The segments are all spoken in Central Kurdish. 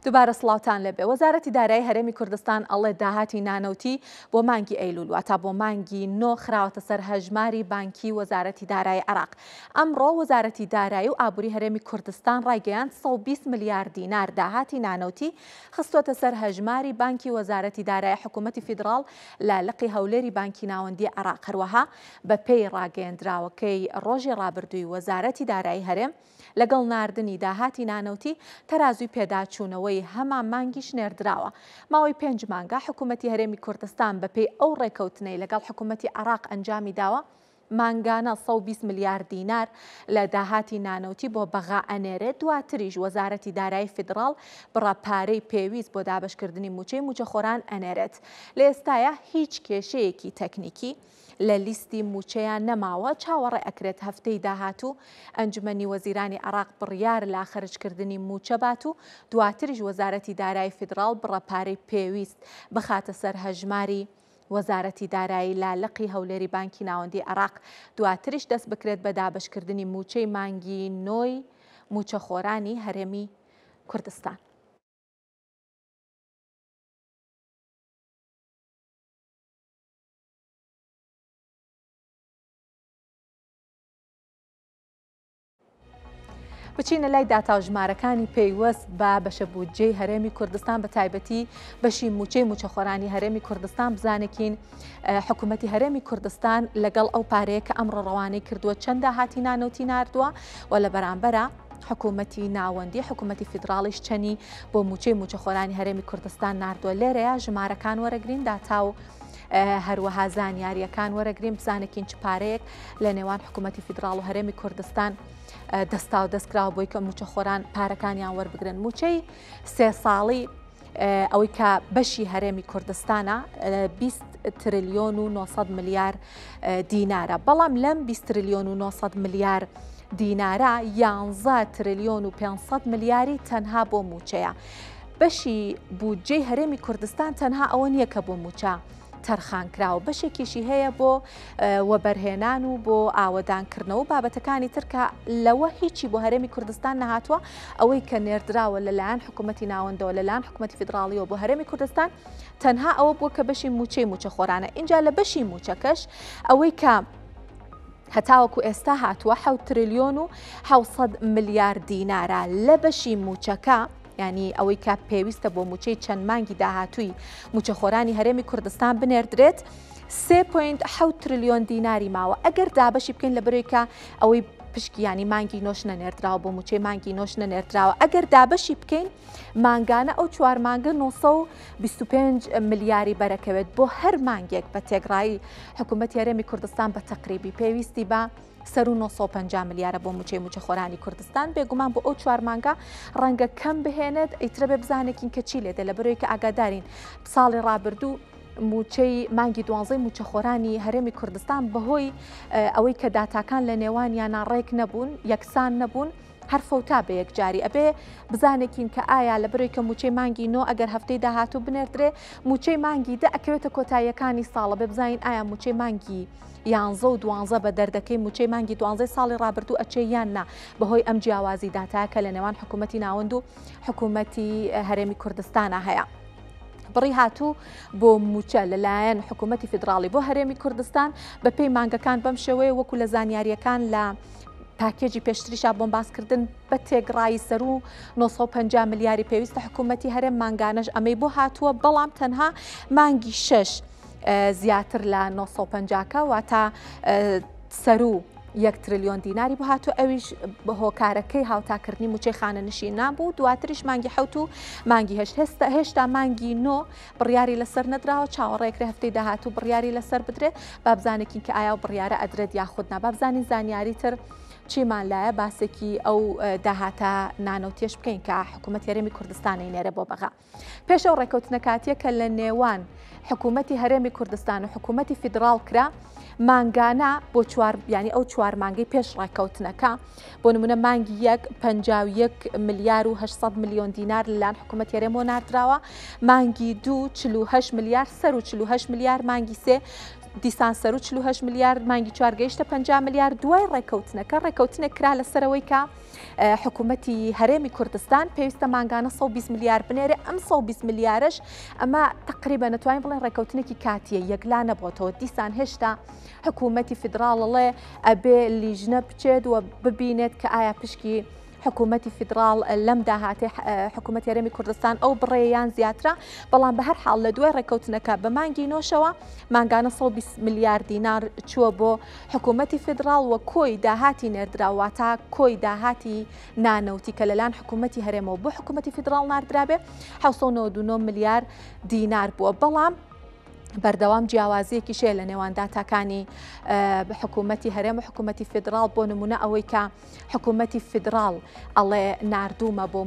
دووبارە سڵاوتان لەبێ. وەزارەتی دارایی هەرێمی کوردستان ئەڵێ داهاتی نانەوتی بۆ مانگی ئەیلول واتا بۆ مانگی 9 خراوەتە سەر هەژماری بانکی وەزارەتی دارایی عێراق. ئەمڕۆ وەزارەتی دارایی و ئابووری هەرێمی کوردستان ڕایگەیاند 120 ملیار دینار داهاتی نانەوتی خستوتە سەر هەژماری بانکی وەزارەتی دارایی حکوومەتی فیدراڵ لە لقی هەولێری بانکی ناوەندی عێراق. هەروەها بە پێی ڕاگەیەندراوەکەی ڕۆژی ڕابردووی وەزارەتی دارایی هەرێم لەگەڵ ناردنی داهاتی نانەوتی تەرازوی پێداچوونەوەی هەمان مانگیش نێردراوە. ماوەی 5 مانگە حکوومەتی هەرێمی کوردستان بەپێی ئەو ڕێکەوتنەی لەگەڵ حکوومەتی عێراق ئەنجامی داوە مانگانە 120 ملیار دینار لە داهاتی نانەوتی بۆ بەغا ئەنێرێت. دواتریش وەزارەتی دارایی فیدراڵ بڕاپارەی پێویست بۆ دابشکردنی موچەی موچەخۆران ئەنێرێت. لە ئێستاە هیچ کێشەیەکی تەکنیکی لە لیستی موچەیان نەماوە. چاوەڕێ ئەکرێت هەفتەی داهاتوو ئەنجومەنی وەزیرانی عێراق بڕیار لا خەرجکردنی موچە بات و دواتریش وەزارەتی دارایی فیدراڵ بڕاپارەی پێویست بخاتە سەر هەژماری وەزارەتی دارایی لا لقی هەولێری بانکی ناوەندی عێراق. دواتریش دەست بکرێت بە دابشکردنی موچەی مانگی 9 موچەخۆرانی هەرێمی کوردستان. بچینە لای داتاوژمارەکانی پێیوەست بە بەشە بودجەی هەرێمی کوردستان بە تایبەتی بەشی موچەی موچەخۆرانی هەرێمی کوردستان بزانێکین حکوومەتی هەرێمی کوردستان لەگەڵ ئەو پارەیە کە ئەمڕۆ ڕەوانەی کردووە چەند داهاتی نانەوتی ناردووە و لە بەرامبەرە حکوومەتی ناوەندی حکوومەتی فیدراڵیش چەنی بۆ موچەی موچەخۆرانی هەرێمی کوردستان ناردووە. لێرەیە ژمارەکان وەرەگرین داتاو هەروەها زانیاریەکان وەرەگرین بزانێکین چ پارەیەک لە نێوان حکوومەتی فیدراڵ و هەرێمی کوردستان دەستا و دەستکراوە بۆی کە موچەخۆران پارەکانیان وەربگرن. موچەی 3 ساڵی ئەوەی کە بەشی هەرێمی کوردستانە 20 تریلیۆن و 900 ملیار دینارە، بەڵام لەم 20 تریلیۆن و 900 ملیار دینارە 11 تریلیۆن و 500 ملیاری تەنها بۆ موچەیە. بەشی بودجەی هەرێمی کوردستان تەنها ئەوە نییە کە بۆ موچە تەرخانکراوە، بەشێکیشی هەیە بۆ وەبەرهێنان و بۆ ئاوەدانکردنەوە بابەتەکانی ترکە لەوە هیچی بۆ هەرێمی کوردستان نەهاتووە. ئەوەی کە نێردراوە لەلایەن حکوومەتی ناوەندەوە لەلایەن حکوومەتی فیدراڵیەوە بۆ هەرێمی کوردستان تەنها ئەوە بووە کە بەشی موچەی موچەخۆرانە. اینجا لە بەشی موچەکەش ئەوەی کە هەتاوەکو ئێستا هاتووە 7 تریلیۆن و 700 ملیار دینارە لە بەشی موچەکە، یعنی ئەوەی کە پێویستە بۆ موچەی چەند مانگی داهاتووی موچەخۆرانی هەرێمی کوردستان بنێردرێت 3.7 تریلیۆن دیناری ماوە. ئەگەر دابەشی بکەین لە بەرەوەی ئەوەی پشکی ینی مانگی نۆش نەنێردراوە بۆ موچەی مانگی نۆش نەنێردراوە، ئەگەر دابەشی بکەین مانگانە ئەو 4 مانگە 925 ملیاری بەرەکەوێت بۆ هەر مانگێک. بە تێگڕایی حکوومەتی هەرێمی کوردستان بە تەقریبی پێویستی بە سەر و 950 ملیارە بۆ موچەی موچەخۆرانی کوردستان. بێگومان بۆ ئەو 4 مانگە ڕەنگە کەم بهێنێت. ئەیترە بێ بزانێکین کە چی لێدە لە بەرەوەی کە ئاگادارین ساڵی ڕابردوو موچەی مانگی 12 موچەخۆرانی هەرێمی کوردستان بەهۆی ئەوەی کە داتاکان لە نێوانیان ڕێک نەبوون، یەکسان نەبوون، هەر فەوتا بە یەکجاری. ئەبێ بزانێکین کە ئایا لە بەرەوەی کە موچەی مانگی 9 ئەگەر هەفتەی داهاتوو بنێردرێ موچەی مانگی 10 ئەکەوێتە کۆتاییەکانی ساڵە. بێ بزانین ئایا موچەی مانگی 11 و 12 بە دەردەکەی موچەی مانگی 12 ساڵی ڕابردوو ئەچێ یان نا، بەهۆی ئەم جیاوازی داتاکە لە نێوان حکوومەتی ناوەند و حکوومەتی هەرێمی کوردستانە هەیە. بڕی هاتوو بۆ موچە لەلایەن حکوومەتی فیدراڵی بۆ هەرێمی کوردستان بە پێی مانگەکان بەم شێوەیە وەکو لە زانیاریەکان لە پاکێجی پێشتریشا بۆمباسکردن بە تێگڕایی سەر و 950 ملیاری پێویستە حکوومەتی هەرێم مانگانەش ئەمەی بۆ هاتووە، بەڵام تەنها مانگی 6 زیاتر لە 950کە واتە سەر و 1 تریلیۆن دیناری بۆ هاتووە. ئەویش بە هۆکارەکەی هاوتاکردنی موچەی خانەنشین نابوو. دواتریش مانگی 7 و مانگی 8 هێشتا مانگی 9 بڕیاری لەسەر نەدراوە. چاوەڕێکرێ هەفتەی داهاتوو بڕیاری لەسەر بدرێت. با بزانێکین کە ئایا بڕیارە ئەدرێت یاخودنا. با بزانین زانیاری تر چیمان لایە باسێکی ئەو داهاتە نانەوتێش بکەین کە حکوومەتی هەرێمی کوردستانی نێرە بۆ بەغا. پێش ئەو ڕێکەوتنە کاتیە کە لە نێوان حکوومەتی هەرێمی کوردستان و حکوومەتی فیدراڵ کرا مانگانە بۆ ینی ئەو 4 مانگەی پێش ڕێکەوتنەکە، بۆ نمونە مانگی 51 ملیار و 800 میلیۆن دینار لەلایەن حکوومەتی هەرێمەوە ناردراوە، مانگی 2 48 ملیار، سەر و 48 ملیار، مانگی 3 دیسان سەر و 48 میلیارد مانگی چوار گەیشتە 50 میلیارد دوای ڕێکەوتنێک کرا لەسەرەوەی کە حکوومەتی هەرێمی کوردستان پێویستە ماگانە 120 میلیارد بنێرێ ئەم 120 میلیارش ئەمە تقریبا نتوانین بڵێن ڕێکەوتنێکی کاتیە یەکلا نەبووەتەوە دیسان هێشتا حکوومەتی فیدراڵڵێ ئەبێ لیژنە بچێت و ببینێت کە ئایا پشکی حکوومەتی فیدراڵ لەم داهاتێ حکوومەتی هەرێمی کوردستان ئەو بڕێیان زیاترە بەڵام بە هەر حاڵ لە دوای ڕێکەوتنەکە بە مانگی نۆشەوە ماگانە 120 میلیارد دینار چووە بۆ حکوومەتی فیدراڵ و کۆی داهاتی نێردراواتە کۆی داهاتی نانەوتی کە لەلایەن حکوومەتی هەرێمەوە بۆ حکوومەتی فیدراڵ ناردرابێ 799 میلیارد دینار بووە بەڵام بەردەوام جیاوازیەکی شێ لە نێوان داتاکانی حکوومەتی هەرێم و حکوومەتی فیدراڵ بۆ نمونە ئەوەی کە حکوومەتی فیدراڵ ئەڵێ ناردوومە بۆ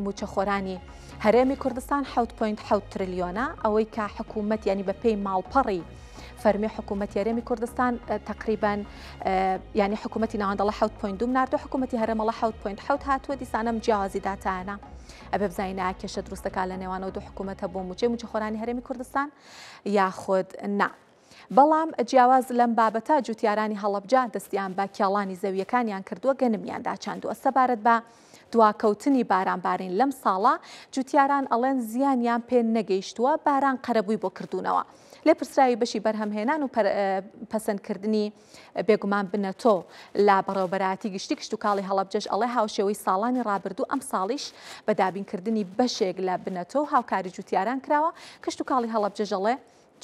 موچەخۆرانی هەرێمی کوردستان 7.7 تریلیۆنە ئەوەی کە حکوومەت ینی بە پێی ماڵپەڕی فەرمی حکوومەتی هەرێمی کوردستان تقریبا ینی حکوومەتی ناوەندەڵە 7.2 ناردو حکوومەتی هەرێمەڵە 7.7 هاتووە دیسانەم جیاوازی داتانە ئەبێ بزانینە کێشە دروستەکە لە نێوانەوە دوو حکوومەتە بۆ موچەخۆرانی هەرێمی کوردستان یاخود نا. بەڵام جیاواز لەم بابەتە جوتیارانی هەڵەبجە دەستیان بە کێڵانی زەویەکانیان کردووە گەنمیاندا چاندووە سەبارەت بە دواکەوتنی بارانبارین لەم ساڵە جوتیاران ئەڵێن زیانیان پێ نەگەیشتووە باران قەرەبووی بۆ کردوونەوە لێ پرسراوی بەشی بەرهەمهێنان و پەسەندکردنی بێگومان بنەتۆ لا بەڕێوەبەراتی گشتی کشت و کاڵی هەڵەبجەش ئەڵێ هاوشێوەی ساڵانی ڕابردوو ئەم ساڵیش بە دابینکردنی بەشێک لە بنەتۆ هاوکاری جوتیاران کراوە کشت و کاڵی هەڵەبجەش ئەڵێ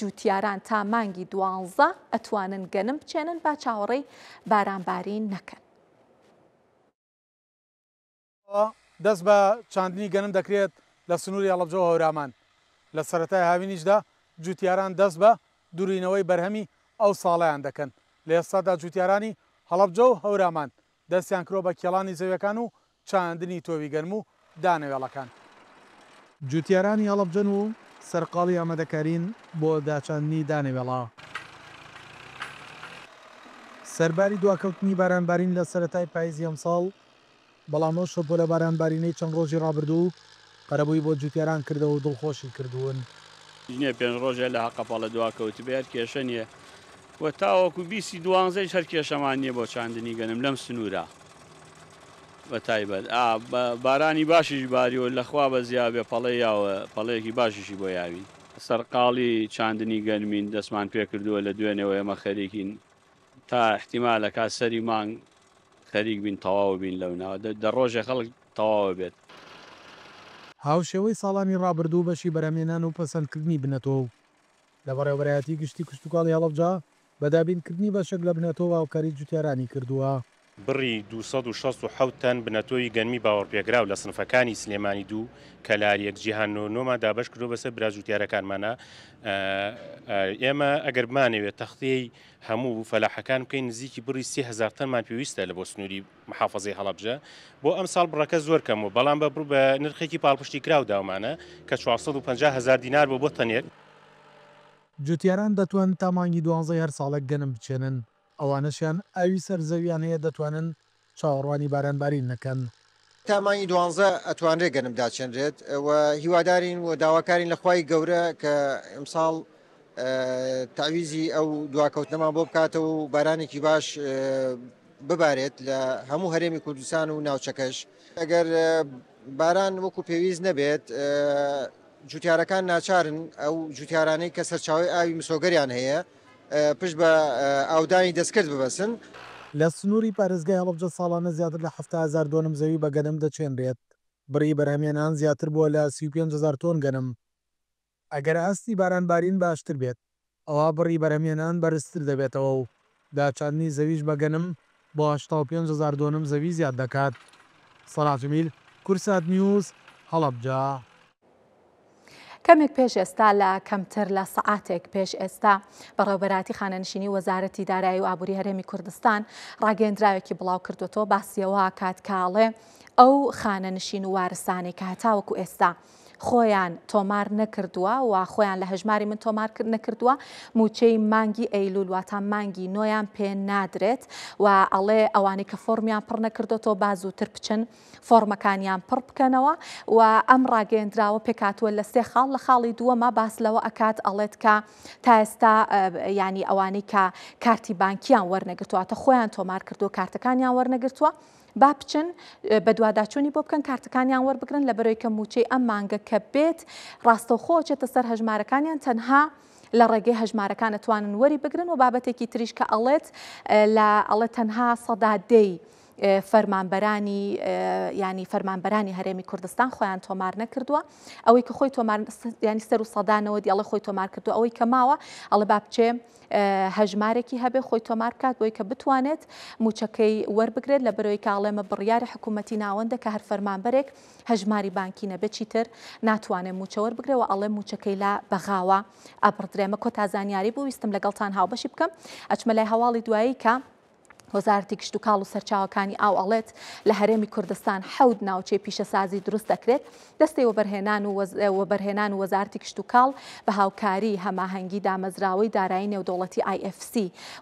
جوتیاران تا مانگی 12 ئەتوانن گەنم بچێنن با چاوەڕێی بارانبارین نەکەن. دەست بە چاندنی گەنم دەکرێت لە سنووری هەڵەبجە و هەورامان لە سەرەتای هاوینیشدا جوتیاران دەست بە دوورینەوەی بەرهەمی ئەو ساڵیان دەکەن لە ئێستادا جوتیارانی هەڵەبجە و هەورامان دەستیان کرۆ بە کێڵانی زەویەکان و چاندنی تۆوی گەرم و دانەوێڵەکان. جوتیارانی هەڵەبجەن و سەرقاڵی ئامادەکارین بۆ داچاندنی دانەوێڵە. سەرباری دواکەوتنی بارانبارین لە سەرەتای پاییزی ئەم ساڵ بەڵام ئەو شەپۆ لە بارانبارینەی چەند ڕۆژی ڕابردوو قەرەبووی بۆ جوتیاران کردەوە و دڵخۆشی کردوون. ژنێ پێنج ڕۆژە لە قەپەڵە دواکەوتی بێت کێشە نییە و تاوەکو 2012 هەر کێشەمان نییە بۆ چاندنی گەنم لەم سنوورە بە تایبەت بارانی باشیش باریەوە لەخوا بە زیابێ پەڵێ یاوە پەڵەیەکی باشیشی بۆ یاوین سەرقاڵی چاندنی گەرمین دەستمان پێ کردووە لە دوێنەوە ئێمە خەریکین تا احتیمالە کات سەری مانگ خەریک بین تەواو بین لەوناوە دە ڕۆژێ خەڵک تەواوە بێت. هاوشێوەی ساڵانی ڕابردوو بەشی بەرهەمهێنان و پەسەندکردنی بنەتۆ لە بەڕێوەبەرایەتی گشتی کشت و کاڵی هەڵەبجە بەدابینکردنی بەشێک لە بنەتۆ و هاوکاری جوتیارانی کردووە. بڕی 267 تەن بنەتۆی گەنمی باوەڕپێگراو لە سنفەکانی سلێمانی دوو کە لاریەک جیهان نۆما دابش کردو بەسەر براجوتیارەکانمانە ئێمە ئەگەر بمانەوێت تەختەی هەموو فەلاحەکان بکەین نزیکی بڕی 30,000 تەنمان پێویستە لە بۆ سنووری محافەزەی هەڵەبجە بۆ ئەم ساڵ بڕەکە زۆر کەم و بەڵام بە نرخێکی پاڵپشتی کراو داومانە کە 450,000 دینار بۆ تەنێک. جوتیاران دەتوان تا مانگی 12 هەر ساڵێک گەنم بچێنن ئەوانەشیان ئاوی سەرزەویان هەیە دەتوانن چاوەڕوانی بارانبارین نەکەن. تامانی 12 ئەتوانرێت گەنم داچێنرێت و هیوادارین و داواکارین لە خوای گەورە کە ئەمساڵ تاویزی ئەو دواکەوتنەمان بۆ بکاتەوە و بارانێکی باش ببارێت لە هەموو هەرێمی کوردستان و ناوچەکەش. ئەگەر باران وەکو پێویست نەبێت جوتیارەکان ناچارن ئەو جوتیارانەی کە سەرچاوی ئاوی مسۆگەریان هەیە پشت بە ئاودانی دەستکرد ببەسن. لە سنووری پارێزگای هەڵەبجە ساڵانە زیاتر لە 70,000 دۆنم زەوی بە گەنم دەچێنرێت بڕی بەرهەمهێنان زیاتر بووە لە 35,000 تۆن گەنم. ئەگەر ئاستی بارانبارین باشتر بێت ئەوە بڕی بەرهەمهێنان بەرزتر دەبێتەوە و داچاندنی زەویش بە گەنم بۆ 85,000 دۆنم زەوی زیاد دەکات. سەڵات جمیل کورسات نیوز هەڵەبجە. کەمێک پێش ئێستا لە کەمتر لە سەعاتێک پێش ئێستا بەڕێوەبەراتی خانەنشینی وەزارەتی دارایی و ئابووری هەرێمی کوردستان ڕاگەیەندراوێکی بڵاو کردوەوە باسیەوە کات کاڵێ ئەو خانە نشین و وارستانێک کە هەتاوەکو ئێستا خۆیان تۆمار نەکردووە و خۆیان لە هەژماری من تۆمار نەکردووە موچەی مانگی ئەیلول واتە مانگی نۆیان پێ نادرێت و ئەڵێ ئەوانەی کە فۆرمیان پڕ نەکردێتەوە با زووتر بچن فۆرمەکانیان پڕ بکەنەوە و ئەم ڕاگەیەندراوە پێکاتوە لە 3 خاڵ لە خاڵی دووەمە باس لەوە ئەکات ئەڵێت کە تا ئێستا ینی ئەوانەی کە کارتی بانکیان وەرنەگرتوواتە خۆیان تۆمار کردو کارتەکانیان وەرنەگرتووە با بچن بە دوواداچوونی بۆ بکەن کارتەکانیان وەربگرن لە بەرەوەی کە موچەی ئەم مانگە کە بێت ڕاستەوخۆ چێتە سەر هەژمارەکانیان تەنها لە ڕێگەی هەژمارەکان دەتوانن وەری بگرن و بابەتێکی تریش کە ئەڵێت تەنها سەدادەی فەرمانبەرانی ینی فەرمانبەرانی هەرێمی کوردستان خۆیان تۆمار نەکردووە ئەوەی کە خۆی تۆمار ینی سەر و سەدانەوە دیڵە خۆی تۆمار کردو ئەوەی کە ماوە ئەڵێ با بچێ هەژمارێکی هەبێ خۆی تۆمار بکات بۆی کە بتوانێت موچەکەی وەربگرێت لە بەرەوەی کاڵێمە بڕیاری حکوومەتی ناوەندە کە هەر فەرمانبەرێک هەژماری بانکی نەبێت چیتر ناتوانێت موچە وەربگرێەوە ئەڵێ موچەکەی لە بەغاوە ئەبڕدرێمە کۆتا زانیاری بوو ویستم لەگەڵتان هاوبەشی بکەم ئەچمە لای هەواڵی دوایی کە وەزارەتی گشت و کاڵ و سەرچاوەکانی ئاو ئەڵێت لە هەرێمی کوردستان 7 ناوچەی پیشەسازی دروست دەکرێت دەستی وەبەرهێنان و وەزارەتی گشت و کاڵ بە هاوکاری هەماهەنگی دامەزراوەی دارایی نێودەوڵەتی IFC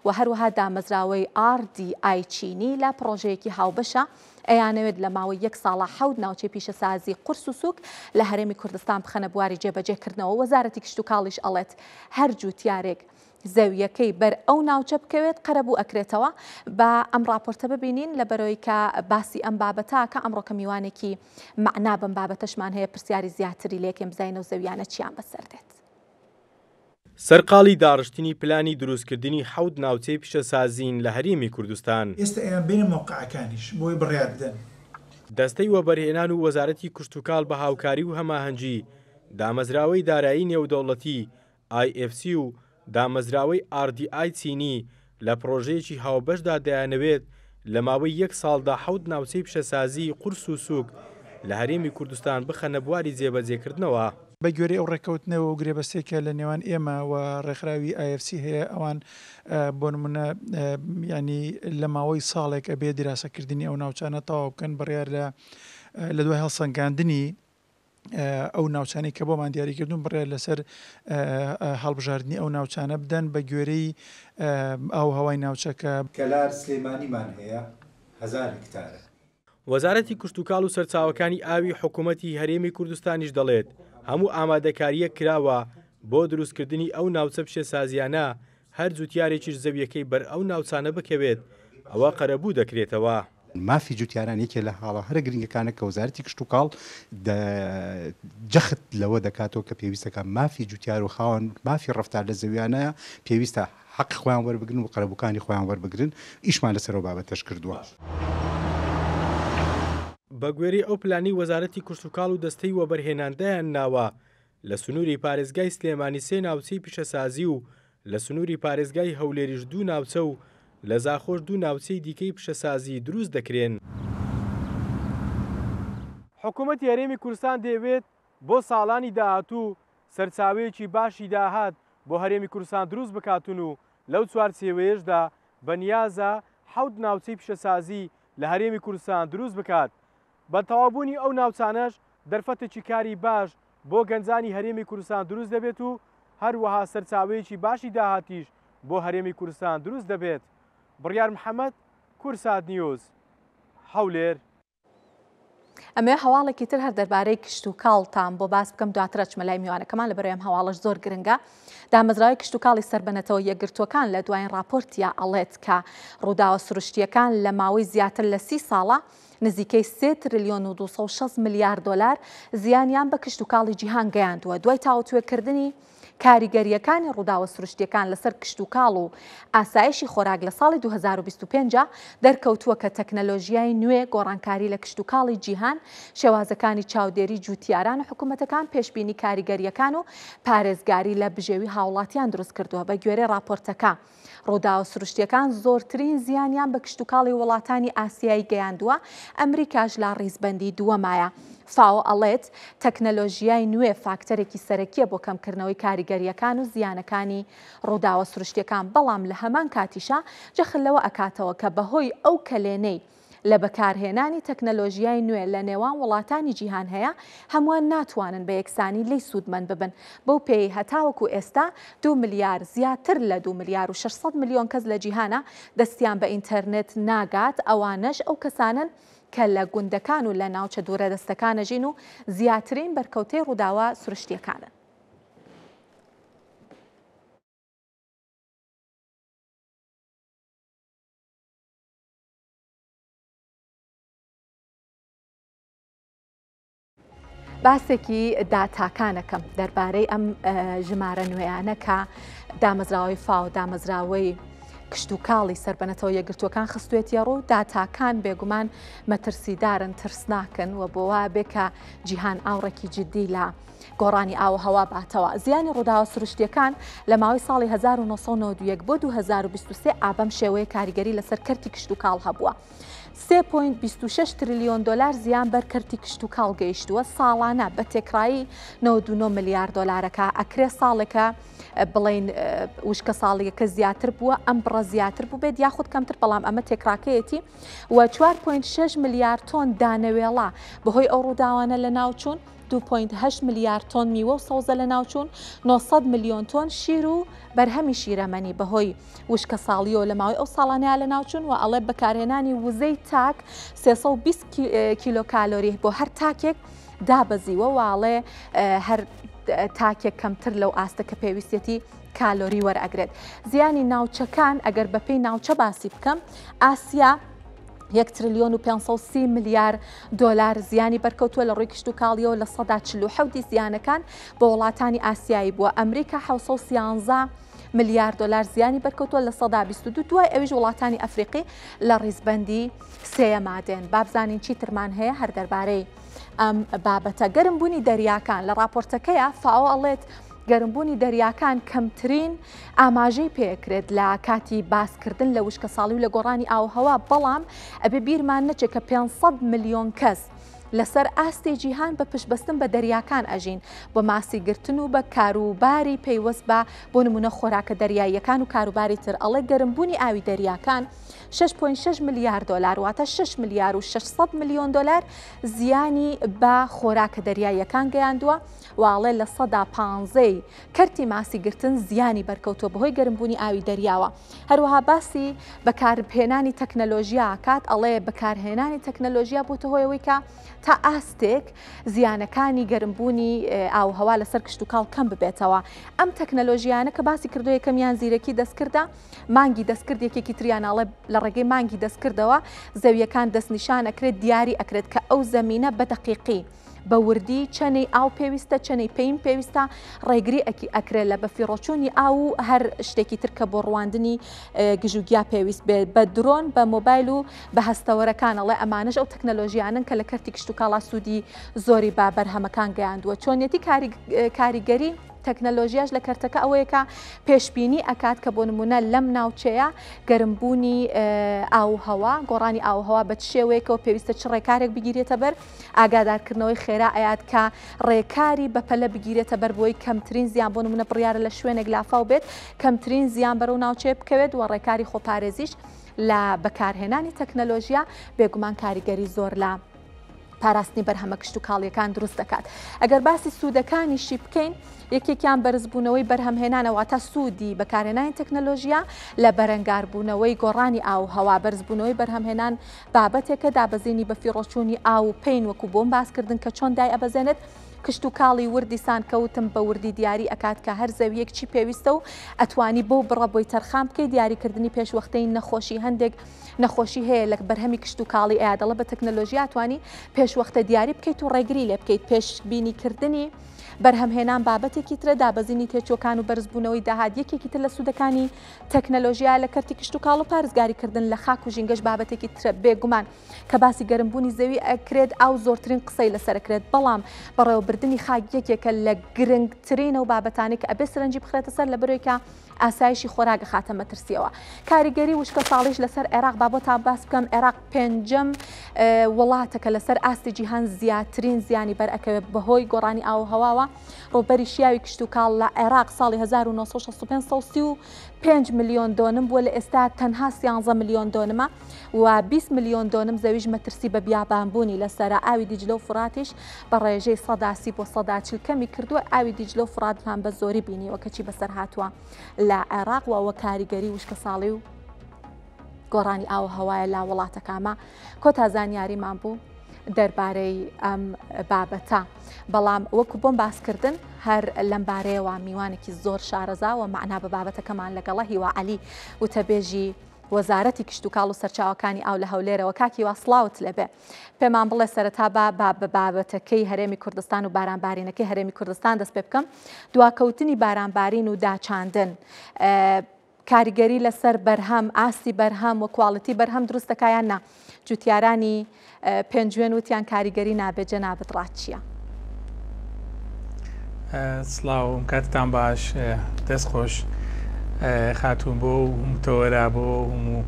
و هەروەها دامەزراوەی RDI چینی لە پرۆژەیەکی هاوبەشە ئەیانەوێت لە ماوەی 1 ساڵە 7 ناوچەی پیشەسازی قورس و سووک لە هەرێمی کوردستان بخەنە بواری جێبەجێکردنەوە وەزارەتی گشت و کاڵیش ئەڵێت هەر جووتیارێک زەویەکەی بەر ئەو ناوچە بکەوێت قەرەبوو ئەکرێتەوە بە ئەم راپۆرتە ببینین لە بەرەوەی کە باسی ئەم بابەتە کە ئەمڕۆکە میوانێکی معنا بم بابەتەشمان هەیە پرسیاری زیاتری لێکێم بزینە و زەویانە چیان بەسەردێت. سەرقاڵی داڕشتنی پلانی دروستکردنی 7 ناوچەی پیشەسازین لە هەرێمی کوردستان ئێستا ئەیان بینە موقعەکانیش بۆی بڕیار بدەن. دەستەی وەبەرهێنان و وەزارەتی کشتتوکاڵ بە هاوکاری و هەماهەنگی دامەزراوەی دارایی نێودەوڵەتی IFC و دامەزراوەی RDI چینی لە پرۆژەیەکی هاوبەشدا دەیانەوێت لە ماوەی 1 ساڵدا 7 ناوچەی پیشەسازی قورس و سووک لە هەرێمی کوردستان بخەنە بواری جێبەجێکردنەوە. بە گوێرەی ئەو ڕێکەوتنەوە و گرێبەستێکە لە نێوان ئێمە و ڕێکخراوی IFC هەیە ئەوان بۆ نمونە ینی لە ماوەی ساڵێک ئەبێ دیراسەکردنی ئەو ناوچانە تەواو بکەن بڕیار لە دوای هەڵسەنگاندنی ئەو ناوچانی کە بۆمان دیاریکردون بڕێ لەسەر هەڵبژاردننی ئەو ناوچانە بدەن بە گوێرەی ئەو هەوای ناوچەکە کەلار سلێمانیمان هەیە 1000 هکتارە. وەزارەتی کشتتوکاڵ و سەرچاوەکانی ئاوی حکوومەتی هەرێمی کوردستانیش دەڵێت هەموو ئامادەکاریە کراوە بۆ دروستکردنی ئەو ناوچە پیشەسازیانە هەر جووتیارێکیش زەویەکەی بەر ئەو ناوچانە بکەوێت ئەوە قەرەبوو دەکرێتەوە. مافی جوتیاران یەکێ لە حاڵە هەرە گرنگەکانە کە وەزارەتی کشت و کاڵ جەخت لەوە دەکاتەوە کە پێویستەکە مافی جوتیار و خاوەن مافی ڕەفتار لە زەویانەیە پێویستە حەق خۆیان وەربگرن و قەرەبووکانی خۆیان وەربگرن ئیشمان لەسەرەوە بابەتەش کردووە. بە گوێرەی ئەو پلانی وەزارەتی کشتتوکاڵ و دەستەی وەبەرهێناندایان ناوە لە سنووری پارێزگای سلێمانی 3 ناوچەی پیشەسازی و لە سنووری پارێزگای هەولێریش 2 ناوچە و لە زاخۆش 2 ناوچەی دیکەی پیشەسازی دروست دەکرێن. حکوومەتی هەرێمی کوردستان دەیەوێت بۆ ساڵانی داهاتوو سەرچاوەیەکی باشی داهات بۆ هەرێمی کوردستان دروست بکاتون و لەو چوارچێوەیەشدا بەنیازە 7 ناوچەی پیشەسازی لە هەرێمی کوردستان دروست بکات. بە تەوابوونی ئەو ناوچانەش دەرفەتێکی کاری باش بۆ گەنجانی هەرێمی کوردستان دروست دەبێت و هەروەها سەرچاوەیەکی باشی داهاتیش بۆ هەرێمی کوردستان دروست دەبێت. بڕیار محەممەد کورسات نیوز هەولێر. ئەمێ هەواڵێکی تر هەر دەربارەی کشت و کاڵتان بۆ باس بکەم دواتر ئەچمە لای میوانەکەمان لە بەرەوەی ئەم هەواڵەش زۆر گرنگە. دامەزراوەی کشت و کاڵی سەربەنەتەوە یەکگرتووەکان لە دوایین راپۆرتیا ئەڵێت کە ڕووداوە سروشتیەکان لە ماوەی زیاتر لە 30 ساڵە نزیکەی 3 تریلیۆن و 260 میلیارد دلار زیانیان بە کشت و کاڵی جیهان گەیاندووە دوای تاوتوێکردنی کاریگەریەکانی ڕووداوە سروشتیەکان لەسەر کشت و کاڵ و ئاسایشی خۆراک لە ساڵی 2025 دەرکەوتووە کە تەکنەلۆژیای نوێ گۆڕانکاری لە کشت و کاڵی جیهان شێوازەکانی چاودێری جوتیاران و حکوومەتەکان پێشبینی کاریگەریەکان و پارێزگاری لە بژێوی هاوڵاتیان دروست کردووە. بە گوێرەی راپۆرتەکە ڕووداوە سروشتیەکان زۆرترین زیانیان بە کشت و کاڵی وڵاتانی ئاسیایی گەیاندووە ئەمریکاش لە ڕیزبەندی دووەمایە. فاو ئەڵێت تەکنەلۆژیای نوێ فاکتەرێکی سەرەکیە بۆ کەمکردنەوەی کاریگەریەکان و زیانەکانی ڕووداوە سروشتیەکان بەڵام لە هەمان کاتیشا جەخلەوە ئەکاتەوە کە بەهۆی ئەو کەلێنەی لە بەکارهێنانی تەکنەلۆژیای نوێ لە نێوان وڵاتانی جیهان هەیە هەمووان ناتوانن بە یەکسانی لی سوودمەند ببن بەو پێی هەتاوەکو ئێستا 2 ملیار زیاتر لە 2 ملیار و 600 میلیۆن کەس لە جیهانە دەستیان بە ئینتەرنێت ناگات ئەوانەش ئەو کەسانن کە لە گوندەکان و لە ناوچە دوورە دەستەکانەژین و زیاترین بەرکەوتەی ڕووداوە سروشتیەکانن. باسێکی داتاکانەکەم دەربارەی ئەم ژمارە نوێیانە کە دامەزراوەی فاو دامەزراوەی کشت و کاڵی سەربەنەتەوە یەکگرتووەکان خستوێتیە ڕوو داتاکان بێگومان مەترسیدارن ترسناکن و بۆوا بێکە جیهان ئاوڕێکی جددی لە گۆڕانی ئاوهەوا باتەوە. زیانی ڕووداوە سروشتیەکان لە ماوەی ساڵی 1991 بۆ 2023 ئابەم شێوەیە کاریگەری لەسەر کەرتی کشت و کاڵ هەبووە. 3.26 تریلیۆن دلار زیان بەرکەرتی کشت و کاڵ گەیشتووە ساڵانە بە تێکرایی 99 میلیارد دلارەکە ئەکرێ ساڵێکە بڵین وشکە ساڵیەکە زیاتر بووە ئەم بڕە زیاتر بوو بێت یاخود کەمتر بەڵام ئەمە تێکراکەیەتی و 4.6 میلیارد تۆن دانەوێڵا بەهۆی ئەو ڕووداوانە لە ناوچوون 2.8 میلیارد تۆن میوە و سەوزە لە ناوچوون 900 میلیۆن تۆن شیر و بەرهەمی شیرەمەنی بەهۆی وشکە ساڵیەوە لە ماوەی ئەو ساڵانەیە لە ناوچوون و ئەڵێ بەکارهێنانی وزەی تاک 320 کیلۆ کالۆری بۆ هەر تاکێک دابەزیوە واڵێ هەر تاکێک کەمتر لەو ئاستە کە پێویستێتی کالۆری وەرئەگرێت. زیانی ناوچەکان ئەگەر بەپێی ناوچە باسی بکەم ئاسیا 1 تریلیۆن و 530 میلیارد دلار زیانی بەرکەوتووە لە ڕووی کشت و کاڵیەوە لە 147 زیانەکان بە وڵاتانی ئاسیایی بووە. ئەمریکا 713 میلیارد دلار زیانی بەرکەوتووە لە 122 دوای ئەویش وڵاتانی ئەفریقی لە ڕیزبەندی سێەمادێن. بابزانین چی ترمان هەیە هەر دەربارەی ئەم بابەتە. گەرمبوونی دەریاکان لە راپۆرتەکەیە فاو ئەڵێت گەرمبوونی دەریاکان کەمترین ئاماژەی پێکرێت لە کاتی باسکردن لە وشکە ساڵی و لە گۆڕانی ئاوهەوا بەڵام ئەبێ بیرمان نەچێت کە 500 میلیۆن کەس لەسەر ئاستی جیهان بە پشتبەستن بە دەریاکان ئەژین بۆ ماسی گرتن و بە کاروباری پەیوەست بە بۆ نمونە خۆراکە دەریاییەکان و کاروباری تر. ئەڵێ گەرمبوونی ئاوی دەریاکان 6.6 میلیارد دلار واتە 6 میلیارد و 600 میلیۆن دلار زیانی بە خۆراکە دەریاییەکان گەیاندووە واڵێ لە 115 کەرتی ماسی گرتن زیانی بەرکەوتووە بەهۆی گەرمبوونی ئاوی دەریاوە. هەروەها باسی بەکارهێنانی تەکنەلۆژیا کات ئەڵێ بەکارهێنانی تەکنەلۆژیا بۆتە هۆیەوەی کە تا ئاستێک زیانەکانی گەرمبوونی ئاوهەوا لەسەر کشت و کاڵ کەم ببێتەوە. ئەم تەکنەلۆژیانە کە باسی کردو یەکەمیان زیرەکی دەستکردە مانگی دەستکرد یەکێکی تریاناڵێ لە ڕێگەی مانگی دەستکردەوە زەویەکان دەستنیشان ئەکرێت دیاری ئەکرێت کە ئەو زەمینە بە دەقیقی بە وردی چەنەی ئاو پێویستە چەنەی پێیم پێویستە ڕێگری ئەکرێت لە بەفیڕۆچوونی ئاو و هەر شتێکی ترکە بۆ ڕواندنی گژوگیا پێویست بێت بە درۆن بە مۆبایل و بە هەستەوەرەکانەڵێ ئەمانش ئەو تەکنەلۆژیانن کە لە کەرتی کشت و کاڵا سوودی زۆری با بەرهەمەکان گەیاندووە. چۆنیەتی کاریگەری تەکنەلۆژیاش لە کەرتەکە ئەوەیە پێشبینی ئەکات کە بۆ نمونە لەم ناوچەیە گەرمبوونی ئاوهەوا گۆڕانی ئاوهەوا بە شێوەیەکەوە پێویستە چ ڕێکارێک بگیرێتە بەر ئاگادارکردنەوەی خێرا ئەیات کە ڕێکاری بەپەلە بگیرێتە بەر بۆی کەمترین زیان بۆ نمونە بڕیارە لە شوێنێک لافاو بێت کەمترین زیان بەرەو ناوچەیە بکەوێت و ڕێکاری خۆپارێزیش لە بەکارهێنانی تەکنەلۆژیا بێگومان کاریگەری زۆر لە پاراستنی بەرهەمە کشت و کاڵیەکان دروست دەکات. ئەگەر باسی سوودەکانیشی بکەین یەکێکیان بەرزبوونەوەی بەرهەمهێنانەوە تا سوودی بەکارهێنانی تەکنەلۆژیا لە بەرەنگاربوونەوەی گۆڕانی ئاوهەوا بەرزبوونەوەی بەرهەمهێنان بابەتێکە دابەزینی بە فیڕۆچوونی ئاو و پێین وەکو بۆم باسکردن کە چۆن دای ئەبەزێنێت کشت و کاڵی وردیسان کەوتم بە وردی دیاری ئەکات کە هەر زەویەک چی پێویستە و ئەتوانی بۆ بڕە بۆی تەرخام بکەی دیاریکردنی پێشوەختەی نەخۆشی هەندێک نەخۆشی هەیە لە بەرهەمی کشت و کاڵی ئەیادەڵە بە تەکنەلۆژیا توانی پێشوەختە دیاری بکەیت و ڕێگری لێ بکەیت پێشبینیکردنی بەرهەمهێنان بابەتێکی ترە دابەزینی تێچۆکان و بەرزبوونەوەی داهات یەکێکی تر لە سوودەکانی تەکنەلۆژیا لە کەرتی کشت و کاڵ و پارێزگاریکردن لە خاک و ژینگەش بابەتێکی ترە بێگومان کە باسی گەرمبوونی زەوی ئەکرێت ئاو زۆرترین قسەی لەسەرکرێت بەڵام بەڕێوە ئاوبردننی خاک یەکێکە لە گرنگترینە و بابەتانی کە ئەبێ سەرنجی بخرێتە سەر لە بەرۆیکە ئاسایشی خۆراگە خاتە مەترسیەوە. کاریگەری وشکە ساڵیش لەسەر عێراق بابەت تا باس بکەم عێراق پێنجەم وڵاتەکە لەسەر ئاستی جیهان زیاترین زیانی بەرئەکەوێت بەهۆی گۆڕانی ئاوهەواوە. ڕۆبەری شیاوی کشت و کاڵ لە عێراق ساڵی 1965 ملیۆن دۆنم بووە لە ئێستا تەنها 13 ملیۆن دۆنمە و 20 ملیۆن دۆنم زەویش مەترسی بە بیابانبوونی لەسەر ئاوی دیجلە و فراتیش بە ڕێژەی 130 بۆ 140 کەمی کردووە. ئاوی دیجلە و فراتمان بە زۆری بینیوە کەچی بەسەر هاتووە لە عێراق وەوە کاریگەری وشکە ساڵی و گۆڕانی ئاوهەوایە لا وڵاتەکانمە. کۆتا زانیاریمان بوو دەربارەی ئەم بابەتە، بەڵام وەکو بۆم باسکردن هەر لەم بارەیەوە میوانێکی زۆر شارەزا و معنا بە بابەتەکەمان لەگەڵە هیوا عەلی وتەبێژی وەزارەتی کشت و کاڵ و سەرچاوەکانی ئاو لە هەولێرەوە. کاکی واسڵاوت لەبێ پێمان بڵێ سەرەتا بە بابەتەکەی هەرێمی کوردستان و بارانبارینەکەی هەرێمی کوردستان دەست پێ بکەم. دواکەوتنی بارانبارین و داچاندن کاریگەری لەسەر بەرهەم ئاستی بەرهەم و کواڵەتی بەرهەم دروستەکایان نا جوتیارانی پێنجوێن وتیان کاریگەری نابێجە نابدڕات چییە؟ سڵاو کاتتان باش، دەست خۆش خاتوون بۆ تۆوەرا بۆ هەموو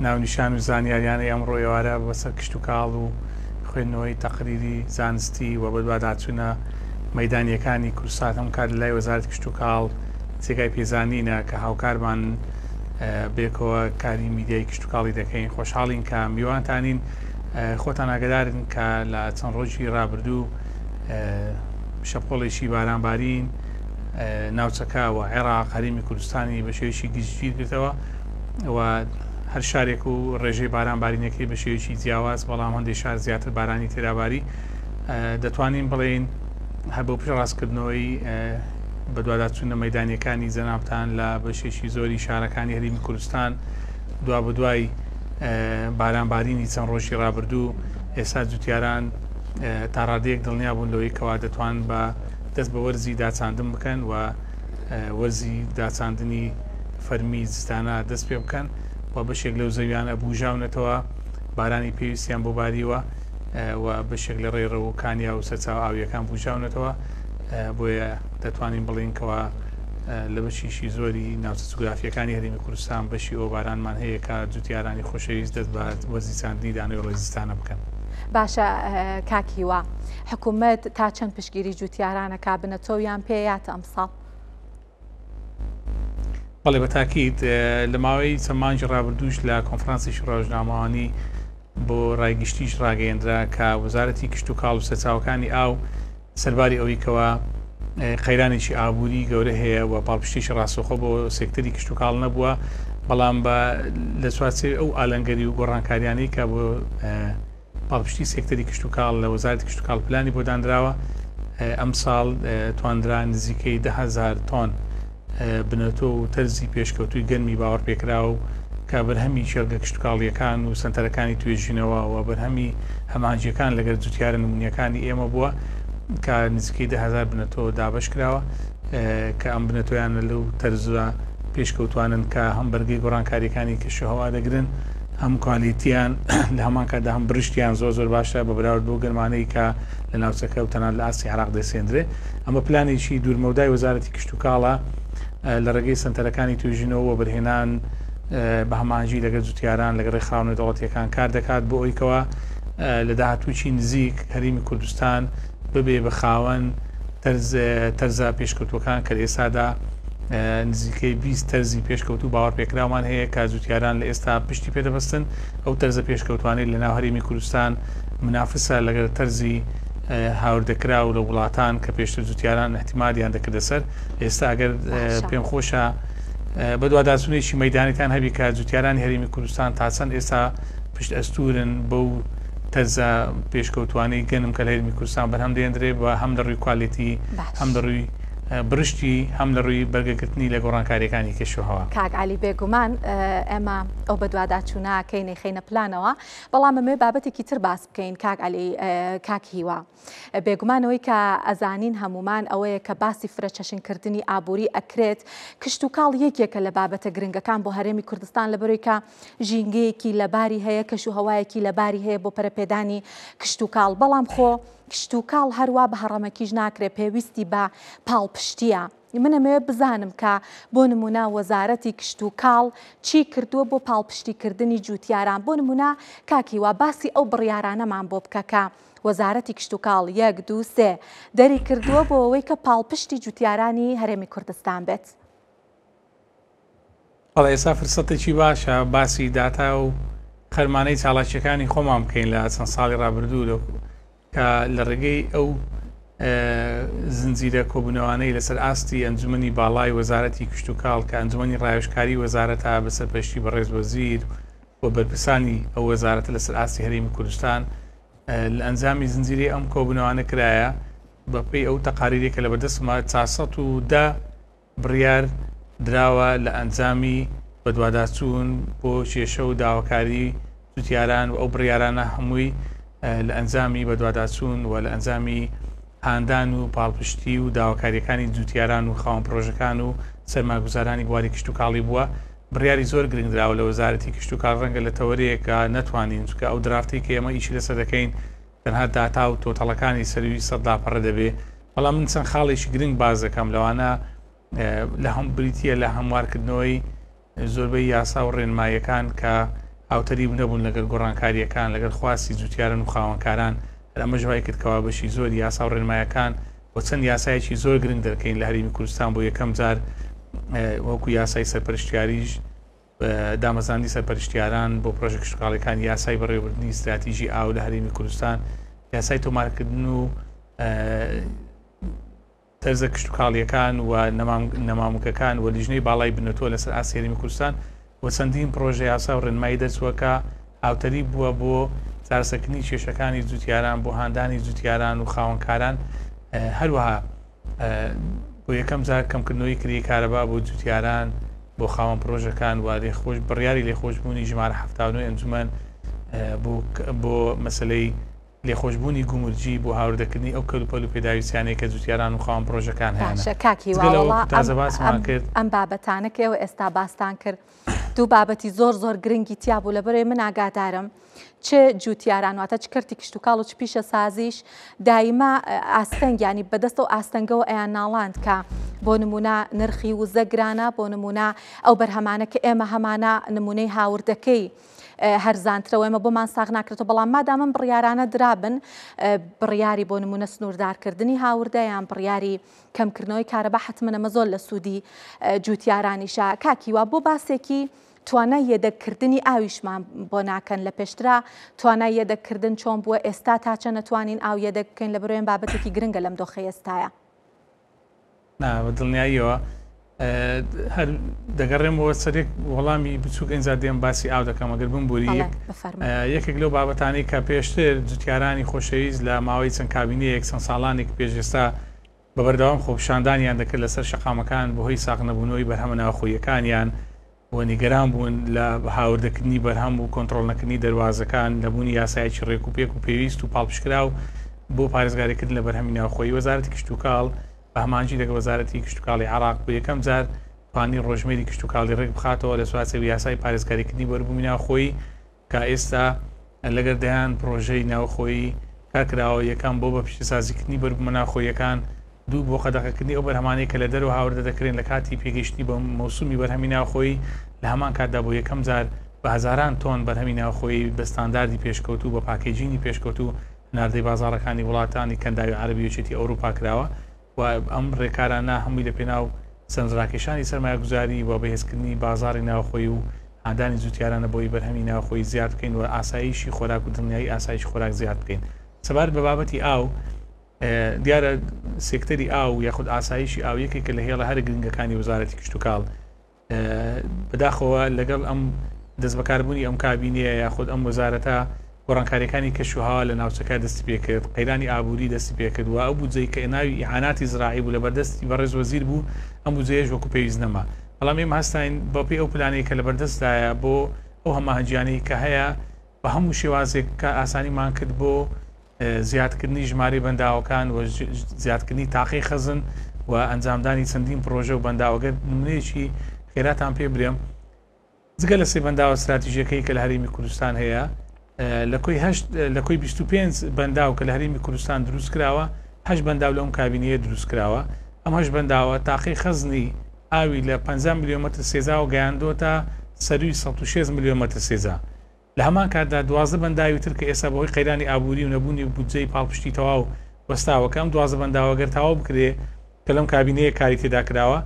ناونیشان و زانیاریانە ئەمڕۆ ئێوارە بەسەر کشت و کاڵ و خوێندنەوەی تەقریری زانستی و بەدواداچوونە مەیدانیەکانی کوردستان هەم کار لای وەزارەتی کشت و کاڵ جێگای پێزانینە کە هاوکارمان بێکەوە کاری میدیای کشت و کاڵی دەکەین. خۆشحاڵین کە میوانتانین، خۆتان ئاگدارن کە لە چەند ڕۆژی ڕابردوو شەپۆڵێکی بارانبارین ناوچەکە و عێراق هەرێمی کوردستانی بە شێوەیەکی گشتگیر کردەوە و هەر شارێک و ڕێژەی بارانبارینەکەی بە شێوەیەکی جیاواز، بەڵام هەندێک شار زیاتر بارانی تێراباری دەتوانین بڵێن هەر بۆ پێڕاستکردنەوەی بەدواداچوونە مەیدانیەکانی زەنابتان لە بەشێکی زۆری شارەکانی هەرێمی کوردستان دوا بە دوای بارانبارینی چەند ڕۆژی ڕابردوو ئێستا جوتیاران تا ڕادەیەک دڵنیا بوون لەوەی کەوا دەتوان بە دەست بە وەرزی داچاندن بکەن و وەرزی داچاندنی فەرمی زستانە دەست پێ بکەن و بەشێک لەو زەویانە بوژاونەتەوە بارانی پێویستیان بۆ باریوە و بەشێک لە ڕێڕەوەکانیا و سەرچاو ئاویەکان بوژاونەتەوە. بۆیە دەتوانین بڵین کەوا لە بەشیشی زۆری ناوچە جوگرافیەکانی هەرێمی کوردستان بەشی ئەو بارانمان هەیە کە جوتیارانی خۆشەویست دەست بە وەرزی چاندنی دانەوەی ڕێزستانە بکەن. باشە کاکیوە، حکوومەت تا چەند پشگیری جوتیارانەکە بنەتۆیان پێیاتە ئەمساڵ؟ بەڵێ بە تاکید لە ماوەی چەند مانگی ڕابردووش لە کۆنفرانسیش ڕۆژنامەوانی بۆ ڕایگشتیش ڕاگەیەندرا کە وەزارەتی کشت و کاڵ و سەرچاوەکانی ئاو سەرباری ئەوەی کەوە قەیرانێکی ئابووری گەورە هەیە و پاڵپشتیشی ڕاستەوخۆ بۆ سێکتەری کشت و کاڵ نەبووە، بەڵام لە سوارچێ ئەو ئالەنگەری و گۆڕانکاریانەی کە بۆ پاڵپشتی سێکتەری کشت و کاڵ لە وەزارەتی کشت و کاڵ پلانی بۆ دانراوە. ئەم ساڵ توانرا نزیکەی 10,000 تۆن بنەتۆ و تەرزی پێشکەوتوی گەرمی باوەڕ پێکرا و کە بەرهەمی شێرگە کشت و کاڵیەکان و سنتەرەکانی توێژینەوە و بەرهەمی هەمانجیەکان لەگەر جوتیارە نمونیەکانی ئێمە بووە کە نزیکەی 10,000 بنەتۆ دابش کراوە کە ئەم بنەتۆیانە لەو تەرزە پێشکەوتوانن کە هەم بەرگەی گۆڕانکاریەکانی کشتهەوا دەگرن، هەم کوالیتیان لە هەمان کاتدا هەم بریشتیان زۆر باشە بە بەراورد بۆ گەرمانەی کە لە ناوچەکە و تەنان لە ئاستی عێراق دەسێنرێ. ئەمە پلانێکی دوورمەودای وەزارەتی کشت و کاڵە لە ڕێگەی سنتەرەکانی توێژینەوە بەرهێنان بە هەمانجی لەگەڵ جوتیاران لەگەڵ ڕێکخراونە دەوڵەتیەکان کار دەکات بۆ ئەوەی کەوا لە داهاتووی نزیک هەرێمی کوردستان ببێ بە خاوەن تەرزە پێشکەوتوەکان کە ئێستادا نزیکەی 20 تەرزی پێشکەوتو باوەڕ پێکراوان هەیە کە جوتیاران لە ئێستا پشتی پێدەبەستن. ئەو تەرزە پێشکەوتوانەی لە ناو هەرێمی کوردستان منافسە لەگەڵ تەرزی هاوردەکرا و لە وڵاتان کە پێشتر جوتیاران احتیمالیان دەکردە سەر. ئێستا ئەگەر پێم خۆشە بە دوواداچوونێکی مەیدانیتان هەبی کە جوتیارانی هەرێمی کوردستان تا چەند ئێستا پشت ئەستورن بەو تەرزە پێشکەوتوانەی گەنم کە لە هەرێمی کوردستان بەرهەم دێنرێ بە هەم لە ڕووی کوالیتی هەم لە ڕووی برشتی هەم لە ڕووی بەرگەگرتنی لە گۆڕانکاریەکانی کەشوهەوا. کاک عەلی بێگومان ئێمە ئەو بە دوواداچوونەکەی خەینە پلانەوە، بەڵام ئەمێ بابەتێکی تر باس بکەین. کاک عەلی، کاک هیوا، بێگومانەوەی کە ئەزانین هەمومان ئەوەیە کە باسی فرەچەشنکردنی ئابووری ئەکرێت کشت و کاڵ یەکێکە لە بابەتە گرنگەکان بۆ هەرێمی کوردستان لە بەرەوەی کە ژینگەیەکی لەباری هەیە، کەشوهەوایەکی لەباری هەیە بۆ پەرەپێدانی کشت و کاڵ. بەڵام خۆ کشت و کاڵ هەروە بە هەڕەمەکیش ناکرێت پێویستی بە پاڵپشتیە. منەمەوێت بزانم کە بۆ نمونە وەزارەتی کشت و کاڵ چی کردووە بۆ پاڵپشتیکردنی جوتیاران. بۆ نمونە کاکیوە باسی ئەو بڕیارانەمان بۆ بکەکە وەزارەتی کشت و کاڵ 1 2 3 دەری کردووە بۆ ئەوەی کە پاڵپشتی جوتیارانی هەرێمی کوردستان بێت. بەڵێ ئێستا فرسەتێکی باشە باسی داتا و خەرمانەی چاڵاکیەکانی خۆمان بکەین لە چەند ساڵی ڕابردوو کە لە ڕێگەی ئەو زنجیرە کۆبوونەوانەی لەسەر ئاستی ئەنجومەنی باڵای وەزارەتی کشت و کاڵ کە ئەنجومەنی ڕایۆژکاری وەزارەتە بەسەر پێشتی بەڕێز وەزیر بۆ بەرپرسانی ئەو وەزارەتە لەسەر ئاستی هەرێمی کوردستان لە ئەنجامی زنجیرەی ئەم کۆبوونەوانە کرایە بەپێی ئەو تەقاریری کە لە بەدەستمە 410 بڕیار دراوە لە ئەنجامی بەدواداچوون بۆ کێشە و داواکاری جوتیاران و ئەو بڕیارانە هەمووی لە ئەنجامی بەدواداچوون و لە ئەنجامی هاندان و پاڵپشتی و داواکاریەکانی جوتیاران و خاوەن پرۆژەکان و سەرماگوزارانی گواری کشت و کاڵی بووە. بڕیاری زۆر گرنگدراوە لە وەزارەتی کشت و کاڵ ڕەنگە لە تەوەرەیەکە نەتوانین چکە ئەو درافتی کە ئێمە ئیشی لەسەر دەکەین تەنها داتا و تۆتەڵەکانی سەروی 100 پەڕە دەبێ. بەڵام من چەند خاڵێکی گرنگ باز دەکەم لەوانە لە هەم بریتە لە هەموارکردنەوەی زۆربەی یاسا و ڕێنماییەکان کە ئاوتەری نەبوون لەگەر گۆڕانکاریەکان لەگەر خواستی جوتیارن و خاوەنکاران ئەمە ژوای کردکەوە بەشی زۆر یاسا و ڕێنمایەکان بۆ چەند یاسایەکی زۆر گرنگ دەکەین لە هەرێمی کوردستان بۆ یەکەم جار وەکو یاسای سەرپەرشتیاریش دامەزاندی سەرپەرشتیاران بۆ پرۆژە کشتتوکاڵەکان یاسای بەڕێوەبردننی استراتیژی ئاو لە هەرێمی کوردستان یاسای تۆمارکردن و تەرزە کشتتوکاڵیەکان و نەمامکەکان و لیژنەی باڵای بنەتۆ لەسەر ئاسی هەرێمی کوردستان و چەندین پرۆژە یاسا و ڕێنمایی دەچووەکە ئاوتەری بووە بۆ چارەسەرکردنی کێشەکانی جوتیاران بۆ هاندانی جوتیاران و خاوەنکاران هەروەها بۆ یەکەم جار کەمکردنەوەی کری کارەبا بۆ جوتیاران بۆ خاوەن پرۆژەکان و لێخۆش بڕیاری لێخۆشبوونی ژمارە 79 ئەنجومەن بۆ مەسلەی لێخۆشببوونی گومرجی بۆ هاوردەکردنی ئەو کەلوپەل و پێداویستیانەیە کە جوتیاران و خاوەن پرۆژەکان ئەم بابەتانەکەەوە ئێستا باستان کرد دوو بابەتی زۆر گرنگی تیا بوو لەبەرێ من ئاگادارم چه جوتیاران واتە چ کردی کشت و کاڵ و چ پیشە سازیش دایما ئاستەنگیانی بەدەستە و ئاستەنگەوە ئەیان ناڵاند کە بۆ نمونە نرخی وزەگرانە بۆ نمونە ئەو بەرهەمانە کە ئێمە هەمانە نمونەی هاوردەکەی هەرزانترەوە ئێمە بۆمان ساغ ناکرێتەوە بەڵام مادام من بڕیارانە درابن بڕیاری بۆ نمونە سنووردارکردنی هاوردە یان بڕیاری کەمکردنەوەی کارەبا حتممە ئەمە زۆر لە سوودی جوتیارانیشە. کاکیوا بۆ باسێکی توانای یەدەکردنی ئاویشمان بۆ ناکەن لە پێشترا توانای یەدەکردن چۆن بووە ئێستا تا چە نەتوانین ئاو یەدەک بکەین لە بەرەوەیان بابەتێکی گرنگە لەم دۆخە ئێستایە. دڵنیاییەوە هەر دەگەڕێمەوە سەرێک وەڵامی بچووک ئەنجا دێم باسی ئاو دەکەم ئەگەر بمبووری یەکێک لەو بابەتانی کە پێشتر جوتیارانی خۆشەویست لە ماوەی چەند کابینەیەک چەند ساڵانێک پێشێستا بە بەردەوام خۆپشاندانیان دەکرد لەسەر شەقامەکان بەهۆی ساغ نەبوونەوەی بەرهەمە ناوخۆیەکانیان بۆ نیگەران بوون لە هاوردەکردنی بەرهەم و کۆنتترۆلنەکردنی دەواازەکان لەبوونی یاسایکی ڕێک و پێک و پێویست و پاڵپشکرا و بۆ پارێزگاریکردن لە بەرهەمی ناوخۆی وەزارەتی کشت و کاڵ بە هەمانجی لەگە وەزارەتی کشت و کاڵی عراق بۆ یەکەم جار توانی ڕۆژمێری کشت و کاڵی ڕێک بخاتەوە لە سواسەوی یاسای پارێزگاریکردنی بەربوومی ناوخۆی کە ئێستا لەگەر دەیان پرۆژەی ناوخۆی کارکراوە یەکەم بۆ بە پیشەسازیکردنی بەربوومە ناوخۆیەکان دوو بۆ قەدەغەکردنی ئەو بەرهەمانەیە کە لە دەرەوە هاوردە دەکرێن لە کاتی پێگەشتنی بە مەوسومی بەرهەمی ناوخۆی لە هەمان کاتدا بۆ یەکەم جار بە هەزاران تۆن بەرهەمی ناوخۆی بە ستانداردی پێشکەوتو بە پاکێجینی پێشکەوتو ناردەی بازاڕەکانی وڵاتانی کەنداوی عەرەبی و یەکێتی ئەوروپا کراوە و ئەم ڕێکارانە هەمووی لە پێناو سەرنجڕاکێشانی سەرمایه‌گوزاری و بەهێزکردنی بازاڕی ناوخۆی و هاندانی جوتیارانە بۆی بەرهەمی ناوخۆی زیاد بکەین و ئاسایشی خۆراک و دڵنیایی ئاسایش خۆراک زیاد بکەین. سەبارەت بە بابەتی ئاو دیارە سێکتەری ئاو یاخود ئاسایشی ئاو یەکێکە لە هێڵە هەر گرنگەکانی وەزارەتی کشت و کاڵ بەداخەوە لەگەڵ ئەم دەست بەکاربوونی ئەم کابینەیە یاخود ئەم وەزارەتە گۆڕانکاریەکانی کەشوهاوە لە ناوچەکە دەستی پێکرد قەیرانی ئابووری دەستی پێکردووە ئەو بودجەی کە ناوی ئیعاناتی زراعی بوو لە بەردەستی بەڕێز وەزیر بوو ئەم بودجەیەش وەکو پێویست نەما بەڵام ئێمە هەستاین بەپێی ئەو پلانەیە کە لە بەردەستدایە بۆ ئەو هەماهەنگیانەی کە هەیە بە هەموو شێوازێک کە ئاسانیمان کرد بۆ زیادکردنی ژمارەی بەنداوەکان و زیادکردنی تاقی خەزن و ئەنجامدانی چەندین پرۆژە و بەنداوەگەر نمونەیەکی خێراتان پێ برێم جگە لە سێ بەنداوە استراتیژیەکەی کە لە هەرێمی کوردستان هەیە لە کۆی 25 بەنداو کە لە هەرێمی کوردستان دروست کراوە 8 بەنداو لەم کابینەیە دروست کراوە ئەم 8 بەنداوە تاقی خەزنی ئاوی لە 50 میلیۆمەتر سێزا و گەیاندۆتە سەروی 106 میلیۆمەتر سێزا لە هەمان کاتدا 12 بەنداوی تر کە ئێستا بەهۆی قەیرانی ئابووری و نەبوونی بودجەی پاڵپشتی تەواو وەستاوەکەم 12 بەنداوە گەر تەواو بکرێ کە لەم کابینەیە کاری تێدا کراوە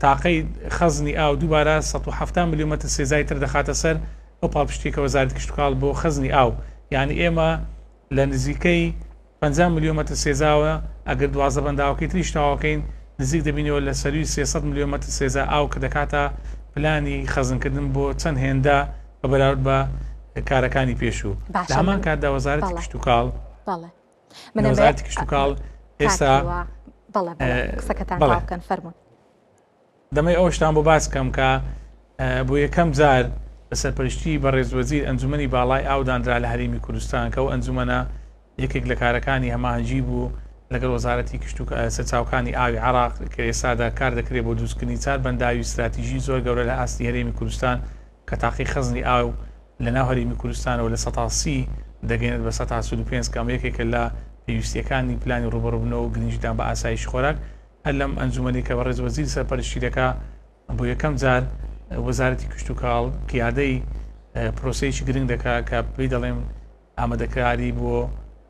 تاقەی خەزنی ئاو دووبارە 170 میلیۆمەتر سێزای تر دەخاتە سەر ئەو پاڵپشتێکە وەزارەتی کشتتوکاڵ بۆ خەزنی ئاو یعنی ئێمە لە نزیکەی 50 میلیۆمەتر سێزاوە ئەگەر 12 بەنداوەکەی تریش تەواوکەین نزیک دەبینەوە لە سەروی 300 میلیۆمەتر سێزا ئاو کە دەکاتە پلانی خەزنکردن بۆ چەند هێندا بە بەراورد بە کارەکانی پێشوو لە هەمان کاتدا وەزارەتی کشتتوکاڵ وەزارەتی کشتتوکاڵ ئێستا قسەکەتان فەرمون دەمەی ئەو شتان بۆ باس بکەم کە بۆ یەکەم جار بە سەرپەرشتی بە ڕێزوەزیر ئەنجومەنی باڵای ئاودانرا لە هەرێمی کوردستان کە ئەو ئەنجومەنە یەکێک لە کارەکانی هەماهەنگی بوو لەگەڵ وەزارەتی سەرچاوەکانی ئاوی عێراق کە ئێستادا کار دەکرێت بۆ دروستکردنی 4 بەنداوی استراتیژی زۆر گەورە لە ئاستی هەرێمی کوردستان کە تاقی خەزنی ئاو لە ناو هەرێمی کوردستانەوە لە 130 دەگەێنێت بە 135 کەم یەکێکە لە پێویستیەکانی پلانی ڕوبەڕووبوونەوە و گرنگجیدان بە ئاسایشی خۆراک هەر لەم ئەنجومەنی کە بە ڕێزوەزیر سەرپەرشتی دەکا بۆ یەکەم جار وەزارەتی کشتتوکاڵ پیادەی پرۆسەیەکی گرنگ دەکا کە پێی دەڵێم ئامادەکاری بۆ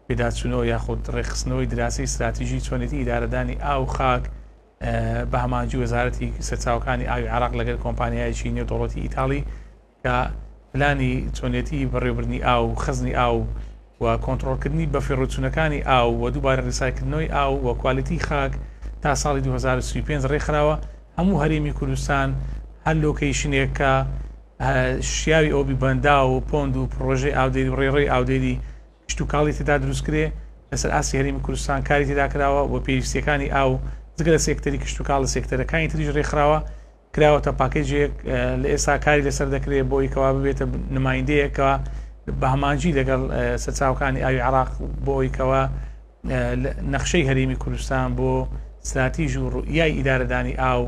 پێداچوونەوە یاخود ڕێخستنەوەی دراسی استراتیژی چۆنێتی ئیدارەدانی ئاو خاک بە هەمانجی وەزارەتی سەرچاوەکانی ئاوی عێراق لەگەڵ کۆمپانیایەکی نێودوڵەتی ئیتاڵی کە پلانی چۆنێتی بەڕێوەبردننی ئاو خەزنی ئاو و کۆنتڕۆلکردنی بە فێڕۆچوونەکانی ئاو و دووبارە ڕیسایکردنەوەی ئاو و کوالیتی خاک تا ساڵی 2035 ڕێکخراوە هەموو هەرێمی کوردستان هەر لۆکەیشنێک کە شیاوی ئەوبی بەندا و پۆند و پرۆژەی ئاودێری و ڕێڕێی ئاودێری کشتتوکاڵی تێدا دروستکرێ لەسەر ئاسی هەرێمی کوردستان کاری تێدا کراوە و پێویستیەکانی ئاو جگە لە سێکتەری کشتتوکاڵ لە سێکتەرەکانی تریش ڕێکخراوە کراوەتە پاکێجێک لە ئێستا کاری لەسەر دەکرێت بۆی کەوا ببێتە نمایندەیەکەوە بە هەمانجی لەگەڵ سەرچاوەکانی ئاوی عێراق بۆی کەوا نەخشەی هەرێمی کوردستان بۆ استراتیژ و ڕوئیای ئیدارەدانی ئاو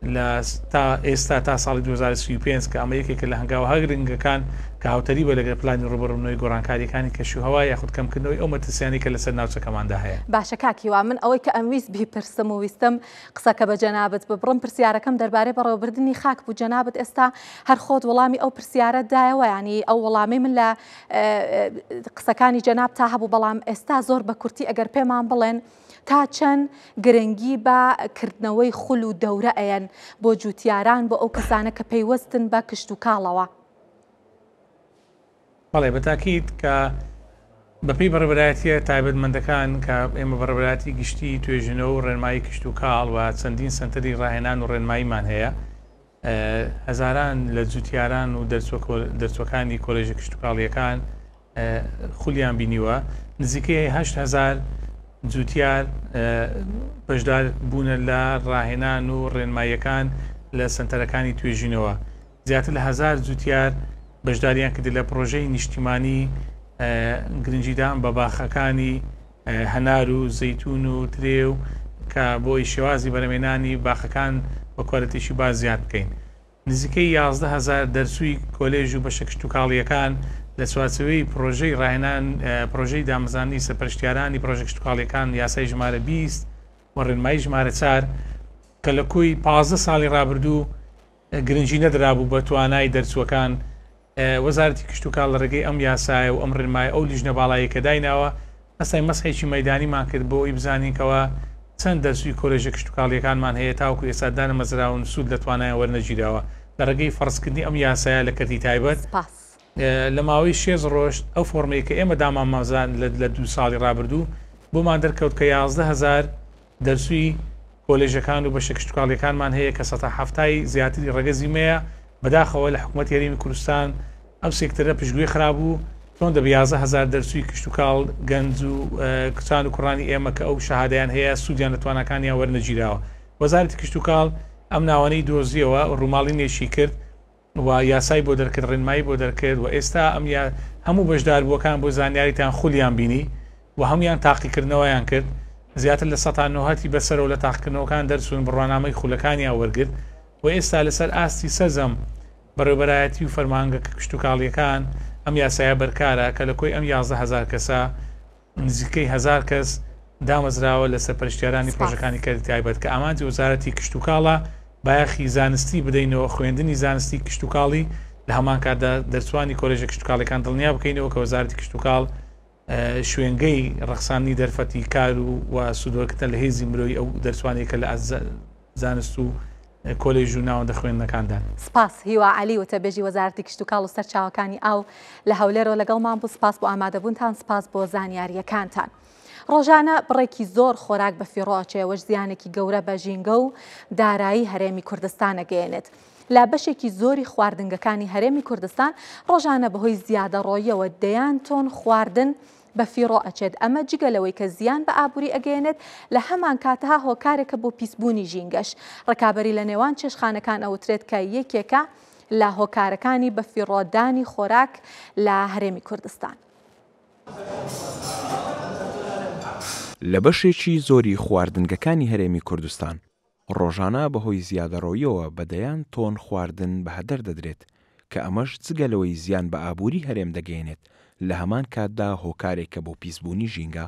لە تا ئێستا تا ساڵی 2035 کە ئەمە یەکێکە لە هەنگاوە هەگرنگەکان کە هاوتەری بە لەگەڵ پلانی ڕوبەڕوونەوەی گۆڕانکاریەکانی کەشوهەوا یاخود کەمکردنەوەی ئەو مەترسیانی کە لەسەر ناوچەکەماندا هەیە. باشە کاکیوا من ئەوەی کە ئەمویست بیپرسم و ویستم قسەکە بە جەنابەت ببڕم پرسیارەکەم دەربارەی بەڕێوەبردننی خاک بوو جەنابەت ئێستا هەر خۆت وەڵامی ئەو پرسیارە دایەوە ینی ئەو وەڵامی من لە قسەکانی جەناب تا هەبوو بەڵام ئێستا زۆر بە کورتی ئەگەر پێمان بڵێن تا چەند گرنگی بە کردنەوەی خول و دەورە ئەیەن بۆ جوتیاران بۆ ئەو کەسانە کە پەیوەستن بە کشتتوکاڵەوە. بەڵێ بەتاکیت کە بەپی بەڕێوەبەرایەتیە تایبەتمەندەکان کە ئێمە بەڕێوەبەرایەتی گشتی توێژنەوە و ڕێنمایی کشتتوکاڵ و چەندین سنتەری ڕاهێنان و ڕێنماییمان هەیە هەزاران لە جوتیاران و دەرچوەکانی کۆلێژە کشتتوکاڵیەکان خولیان بینیوە نزیکەی 8,000 جوتیار بەشدار بوونە لە ڕاهێنان و ڕێنماییەکان لە سنتەرەکانی توێژینەوە زیاتر لە 1000 جوتیار بەشداریان کرد لە پرۆژەی نیشتیمانی گرنجیدان بە باخەکانی هەنار و زەیتون و ترێ و کە بۆی شێوازی بەرەمێنانی باخەکان بە کۆرەتێکی باز زیاد بکەین نزیکەی 11,000 دەرسووی کۆلێژ و بەشە کشتتوکاڵیەکان لە سوارچەوەی پرۆژەی ڕاهێنان پرۆژەی دامەزانی سەرپەرشتیارانی پرۆژە کشتتوکاڵیەکان یاسای ژمارە 20 و ڕێنمایی ژمارە 4 کە لە کۆی 15 ساڵی ڕابردوو گرنگی نەدرابوو بە توانای دەرچوەکان وەزارەتی کشتتوکاڵ لە ڕێگەی ئەم یاسایە و ئەم ڕێنمای ئەو لیژنە باڵایی کە دایناوە ئەستای مەسحێکی مەیدانیمان کرد بۆ ئەوی بزانینکەوە چەند دەرسووی کۆلێژە کشتتوکاڵیەکانمان هەیە تاوکو ئێستادانە مەزراون سوود لە توانایە وەرنەگیرەوە لە ڕێگەی فەرزکردنی ئەم یاسایە لە کەتی تایبەت لە ماوەی 6 ڕۆژ ئەو فۆرمەیە کە ئێمە دامامازان لە 2 ساڵی ڕابردوو بۆمان دەرکەوت کە 11,000 دەرسووی کۆلێژەکان و بەشە کشتتوکاڵیەکانمان هەیە کە 7 زیاتری ڕێگەزیمەیە بەداخەوە لە حکوومەت هەرێمی کوردستان ئەم سێکتەرە پشتگوێ خراببوو چۆن دە 11,000 دەرسووی کشتتوکاڵ گەنج و کچان و کوڕانی ئێمە کە ئەو شەهادەیان هەیە سوودیان لە توانەکانیان وەرنەگیراوە وەزارەتی کشتتوکاڵ ئەم ناوانەی دۆزیەوە ڕووماڵی نێشی کرد و یاسای بۆ دەرکرد ڕێنمایی بۆ دەرکرد و ئێستا ئەم هەموو بەشداربووەکان بۆ زانیاریتان خولیان بینی و هەمویان تاقیکردنەوەیان کرد زیاتر لە 190 بەسەرەوە لە تاقیکردنەوەکان دەرچوون بڕوانامەی خولەکانیان وەرگرت و ئێستا لەسەر ئاستی سەرجەم بەڕێوەبەرایەتی و فەرمانگە کشتتوکاڵیەکان ئەم یاسایە بەرکارە کە لە کۆی ئەم 11,000 کەسە نزیکەی 1000 کەس دامەزراوە لە سەرپەرشتیارانی پرۆژەکانی کاری تایبەت کە ئامانجی وەزارەتی کشت و کاڵە بایەخی زانستی بدەینەوە خوێندنی زانستی کشت و کاڵی لە هەمان کاتدا دەرچوانی کۆلێژە کشت و کاڵەکان دڵنیا بکەینەوە کە وەزارەتی کشت و کاڵ شوێنگەی ڕەخسانی دەرفەتی کار و سوودوەکتە لە هێزی مرۆی ئەو دەرچوانێکە لە زانست و کۆلێژ و ناوەندە خوێندنەکاندان. سپاس هیوا علی وتەبێژی وەزارەتی کشت و کاڵ و سەرچاوەکانی ئاو لە هەولێرەوە لەگەڵمان بوو. سپاس بۆ ئامادەبوونتان، سپاس بۆ زانیاریەکانتان. ڕۆژانە بڕێکی زۆر خۆراک بە فیڕۆچێوەش زیانێکی گەورە بە ژینگە و دارایی هەرێمی کوردستان ئەگەیەنێت. لە بەشێکی زۆری خواردنگەکانی هەرێمی کوردستان ڕۆژانە بەهۆی زیادەڕۆیەوە دەیان تۆن خواردن بە فیڕۆ ئەچێت. ئەمە جگەلەوەی کە زیان بە ئابووری ئەگەیەنێت لە هەمان کاتەها هۆکارێکە بۆ پیسبوونی ژینگەش. ڕکابەری لە نێوان چێشخانەکان ئەوترێت کە یەکێکە لە هۆکارەکانی بە فیڕۆدانی خۆراک لە هەرێمی کوردستان. لە بەشێکی زۆری خواردنگەکانی هەرێمی کوردستان ڕۆژانە بەهۆی زیادەڕۆیەوە بەدەیان تۆن خواردن بە هەدەر دەدرێت کە ئەمەش جگەلەوەی زیان بە ئابووری هەرێم دەگەێنێت لە هەمان کاتدا هۆکارێکە بۆ پیسبوونی ژینگە.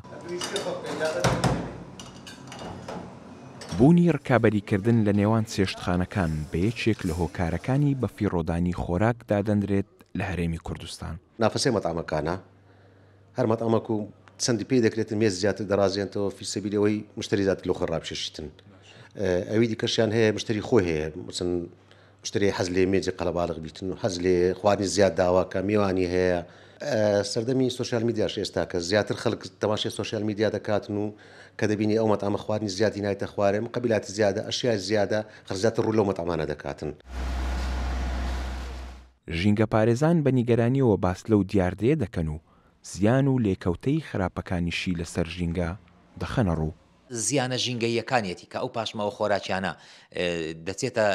بوونی ڕکابەریکردن لە نێوان چێشتخانەکان بە یەکێک لە هۆکارەکانی بە فیڕۆدانی خۆراک دادەندرێت لە هەرێمی کوردستان. نافەسەی مەتامەکانە هەر مەتامەک و چەندی پێی دەکرێت مێز زیاتر دەڕازێنەوە فیسەبیلەوەی مشتری زیاتر لە خۆ ڕابشێشتن. ئەوی دیکەشیان هەیە مشتری خۆی هەیە مثلا مشتری حەز لێ مێجی قەلەباڵغ بیتن و حەز لێ خواردنی زیاد داواکە میوانی هەیە. سەردەمی سوۆسیال میدیاش ئێستا کە زیاتر خەڵک تەماشای سوۆسیال میدیا دەکاتن و کە دەبینی ئەو مەتامە خواردنی زیادی نایتە خوارێ قەبیلاتی زیادە ئەشیای زیادە خەرزیاتر ڕوو لەو مەتامانە دەکاتن. ژینگە پارێزان بە نیگەرانیەوە باس لەو دیاردەیە دەکەن و زیان و لێکەوتەی خراپەکانیشی لەسەر ژینگە دەخەنە ڕوو. زیانە ژینگەیەکانیەتی کە ئەو پاشماوە خۆراکیانە دەچێتە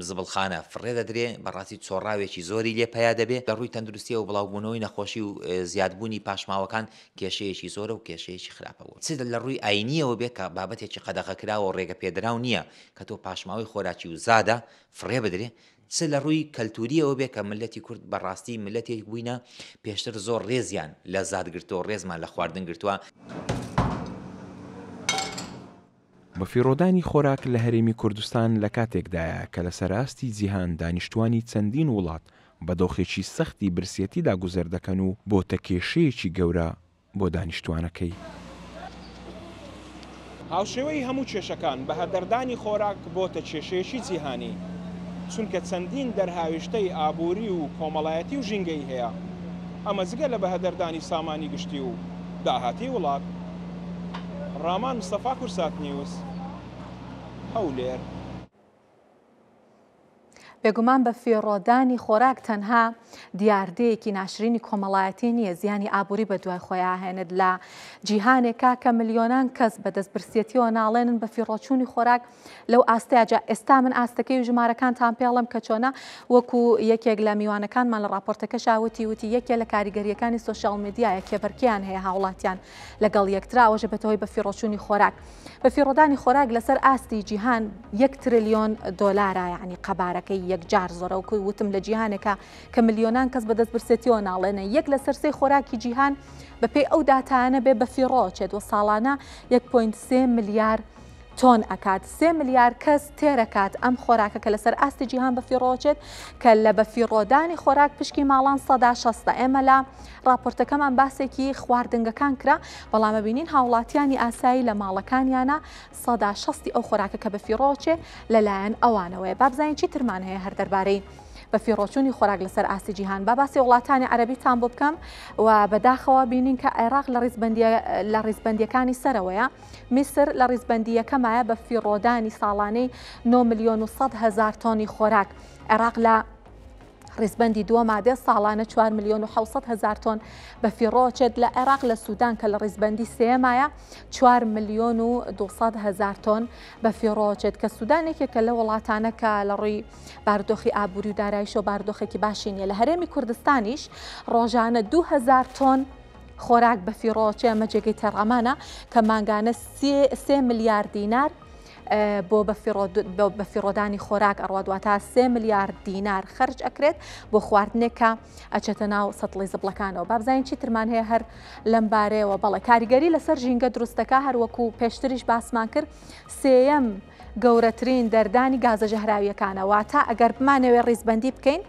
زبڵخانە فڕێ دەدرێ بەڕاستی چۆڕاوێکی زۆری لێ پیا دەبێت لە ڕووی تەندروستی و بڵاوبوونەوەی نەخۆشی و زیادبوونی پاشماوەکان کێشەیەکی زۆرە و کێشەیەکی خراپەوە. چ لە ڕووی ئاینیەوە بێت کە بابەتێکی قەدەغەکراوە و ڕێگە پێدراو نییە کە تۆ پاشماوەی خۆراکی و زادە فڕێ بدرێ. چ لە ڕووی کەلتوریەوە بێت کە ملەتی کورد بەڕاستی ملەتێک بووینە پێشتر زۆر ڕێزیان لە زادگرتەوە ڕێزمان لە خواردن گرتووە. بە فیڕۆدانی خۆراک لە هەرێمی کوردستان لە کاتێکدایە کە لە سەراستی جیهان دانیشتوانی چەندین وڵات بە دۆخێکی سەختی برسێتی داگوزەر دەکەن و بۆتە کێشەیەکی گەورە بۆ دانیشتوانەکەی. هاوشێوەی هەموو کێشەکان بە هەدەردانی خۆراک بۆتە کێشەیەکی جیهانی چونکە چەندین دەرهاویشتەی ئابووری و کۆمەڵایەتی و ژینگەی هەیە. ئەمە جگە لە بەهەدەردانی سامانی گشتی و داهاتی وڵات. ڕامان مستەفا کورسات نیوز هەولێر. بێگومان بە فیڕۆدانی خۆراک تەنها دیاردەیەکی ناشرینی کۆمەڵایەتی نییە، زیانی ئابووری بە دوای خۆیان هێنێت لە جیهانێکا کە ملیۆنان کەس بە دەستبرسێتیەوە ناڵێنن بە فیڕۆچوونی خۆراک لەو ئاستەیەجا. ئێستا من ئاستەکەی و ژمارەکانتان پێڵم کە چۆنە وەکو یەکێک لە میوانەکانمان لە راپۆرتەکەشا وتی یەکێ لە کاریگەریەکانی سۆشیال میدیایە کێبەرکیان هەیە هاوڵاتیان لەگەڵ یەکترا ئەوەژە بەتەوەی بە فیڕۆچوونی خۆراک. بە فیڕۆدانی خۆراک لەسەر ئاستی جیهان 1 تریلیۆن دۆلارە، یعنی قەبارەکەی یەکجار زۆرە و وتم لە جیهانێکە کە ملیۆنان کەس بە دەستبرسێتیەوە ناڵێنە. 1 لە سەر 3 خۆراکی جیهان بەپێی ئەو داتانە بێ بە فیڕۆچێت و ساڵانە 1.3 ملیار تۆن ئەکات. 3 ملیار کەس تێرەکات ئەم خۆراکە کە لەسەر ئاستی جیهان بە فیڕۆچێت کە لە بە فیڕۆدانی خۆراک پشکی ماڵان 160. ئێمە لە راپۆرتەکەمان باسێکی خواردنگەکان کرا، بەڵام ببینین هاوڵاتیانی ئاسایی لە ماڵەکانیانە 160 ئەو خۆراکە کە بە فیڕۆچێ لەلایەن ئەوانەوەیە. با بزانین چی ترمان هەیە هەر دەربارەی بە فیڕۆچوونی خۆراک لەسەر ئاستی جیهان. با باسی وڵاتانی عەرەبیتان بۆ بکەم و بەداخەوە بینین کە عێراق لە ڕیزبەندیەکانی سەرەوەیە. میسر لە ڕیزبەندیەکەمایە بە فیڕۆدانی ساڵانەی 9 ملیۆن و 100 هەزار تۆنی خۆراک. عێراق لە ڕیزبەندی دووەمادێ ساڵانە 4 ملیۆن و 700 هەزار تۆن بە فیڕۆچێت. لە عێراق لە سوودان کە لە ڕیزبەندی سێمایە 4 ملیۆن و 200 هەزار تۆن بە فیڕۆچێت کە سوودانێکێکە لە وڵاتانە کە لە ڕووی بارودۆخی ئابووری و داراییش و بارودۆخێکی باشی نیە. لە هەرێمی کوردستانیش ڕۆژانە 2000 تۆن خۆراک بە فیڕۆچێ ئەمە جێگەی تەڕەمانە کە مانگانە 3 ملیار دینار بۆ بەفیڕۆدانی خۆراک ئەڕوادواتە 3 ملیارد دینار خەرج ئەکرێت بۆ خواردنێکە ئەچێتە ناو سەتڵی زبڵەکانەوە. بابزانین چیترمان هەیە هەر لەم بارەیەوە. بەڵێ کاریگەری لەسەر ژینگە دروستەکە هەروەکو پێشتریش باسمان کرد سێیەم گەورەترین دەردانی گازە ژەهراویەکانە. واتە ئەگەر بمانەوێ ڕیزبەندی بکەین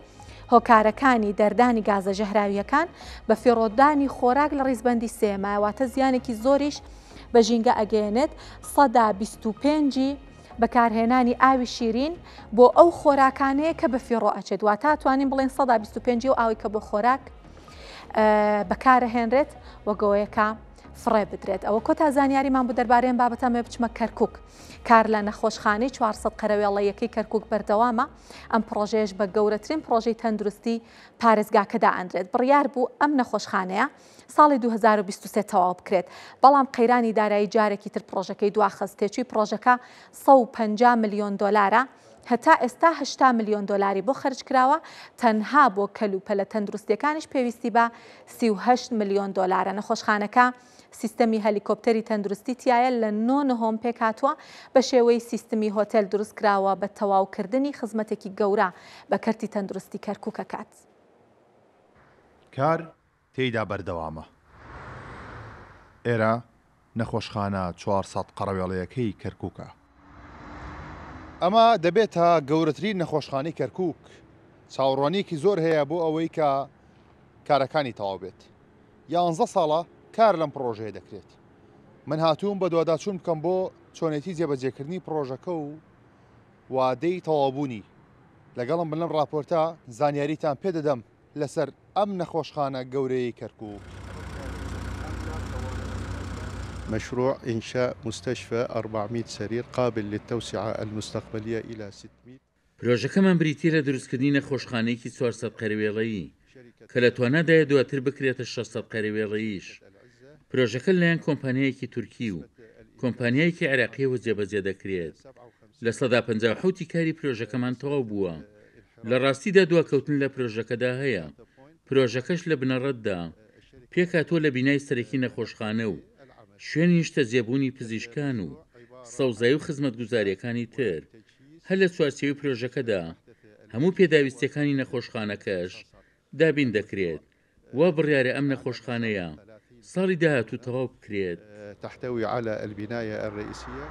هۆکارەکانی دەردانی گازە ژەهراویەکان بە فیڕۆدانی خۆراک لە ڕیزبەندی سێمە، واتە زیانێکی زۆریش بە ژینگە ئەگەێنێت. 125 بەکارهێنانی ئاوی شیرین بۆ ئەو خۆراکانەیە کە بە فیڕۆ ئەچێت، واتە توانین بڵێن 125 و ئاوی کە بۆ خۆراک بەکارهێنرێت وەگەوەیەکە فڕێ بدرێت. ئەوە کۆتا زانیاریمان بۆ دەربارەیەم بابەتەمە بچمە کەرکووک. کار لە نەخۆشخانەی 400 قەرەوێڵەیەکەی کەرکووک بەردەوامە. ئەم پرۆژەیەش بە گەورەترین پرۆژەی تەندروستی پارێزگاکەدا ئەندرێت. بڕیار بوو ئەم نەخۆشخانەیە ساڵی 2023 تەواو بکرێت، بەڵام قەیرانی دارایی جارێکی تر پرۆژەکەی دواخست. تێچووی پرۆژەکە 150 ملیۆن دۆلارە، هەتا ئێستا 80 ملیۆن دۆلاری بۆ خەرج کراوە. تەنها بۆ کەلوپەلە تەندروستیەکانیش پێویستی بە 38 ملیۆن دۆلارە. نەخۆشخانەکە سیستەمی هەلیکۆپتەری تەندروستی تایە لە 9 پێک هاتووە، بە شێوەی سیستمی هۆتێل دروست کراوە بە تەواوکردنی خزمەتێکی گەورە بە کەرتی تەندروستی کەرکووک کات. کار تێیدا بەردەوامە. ئێرە نەخۆشخانە 400 قەرەوێڵەیەکەی کەرکووکە. ئەمە دەبێتە گەورەترین نەخۆشخانەی کەرکووک. چاوەڕوانیەکی زۆر هەیە بۆ ئەوەی کە کارەکانی تەواو بێت. 11 ساڵە کار لەم پرۆژەیە دەکرێت. من هاتووم بە دوواداچوون بکەم بۆ چۆنێتی جێبەجێکردنی پرۆژەکە و وادەی تەواوبوونی. لەگەڵم بلەم راپۆرتە زانیاریتان پێدەدەم لەسەر ئەم نەخۆشخانە گەورەی کەرکووک. مشروع إنشاء مستشفى 400 سرير قابل للتوسعة المستقبلية إلى 600. پرۆژەکەمان بریتە لە دروستکردنی نەخۆشخانەیەکی 400 قەرەوێڵەیی کە لە توانادایە دواتر بکرێتە 600 قەرەوێڵەییش. پرۆژەکە لەلایەن کۆمپانیایەکی تورکی و کۆمپانیایەکی عێراقیەوە جێبەجێ دەکرێت. لە 157 کاری پرۆژەکەمان تەواو بووە. لە ڕاستیدا دواکەوتن لە پرۆژەکەدا هەیە. پرۆژەکەش لە بنەڕەتدا پێکاتۆ لە بینای سەرەکی نەخۆشخانە و شوێنی نیشتە جێبوونی پزیشکان و سەوزایی و خزمەتگوزاریەکانی تر. هەر لە چوارچێوی پرۆژەکەدا هەموو پێداویستەکانی نەخۆشخانەکەش دابین دەکرێت وا بڕیارە ئەم نەخۆشخانەیە ساڵی داهاتوو تەواو بکرێت. تحتوي على البناية الرئيسية.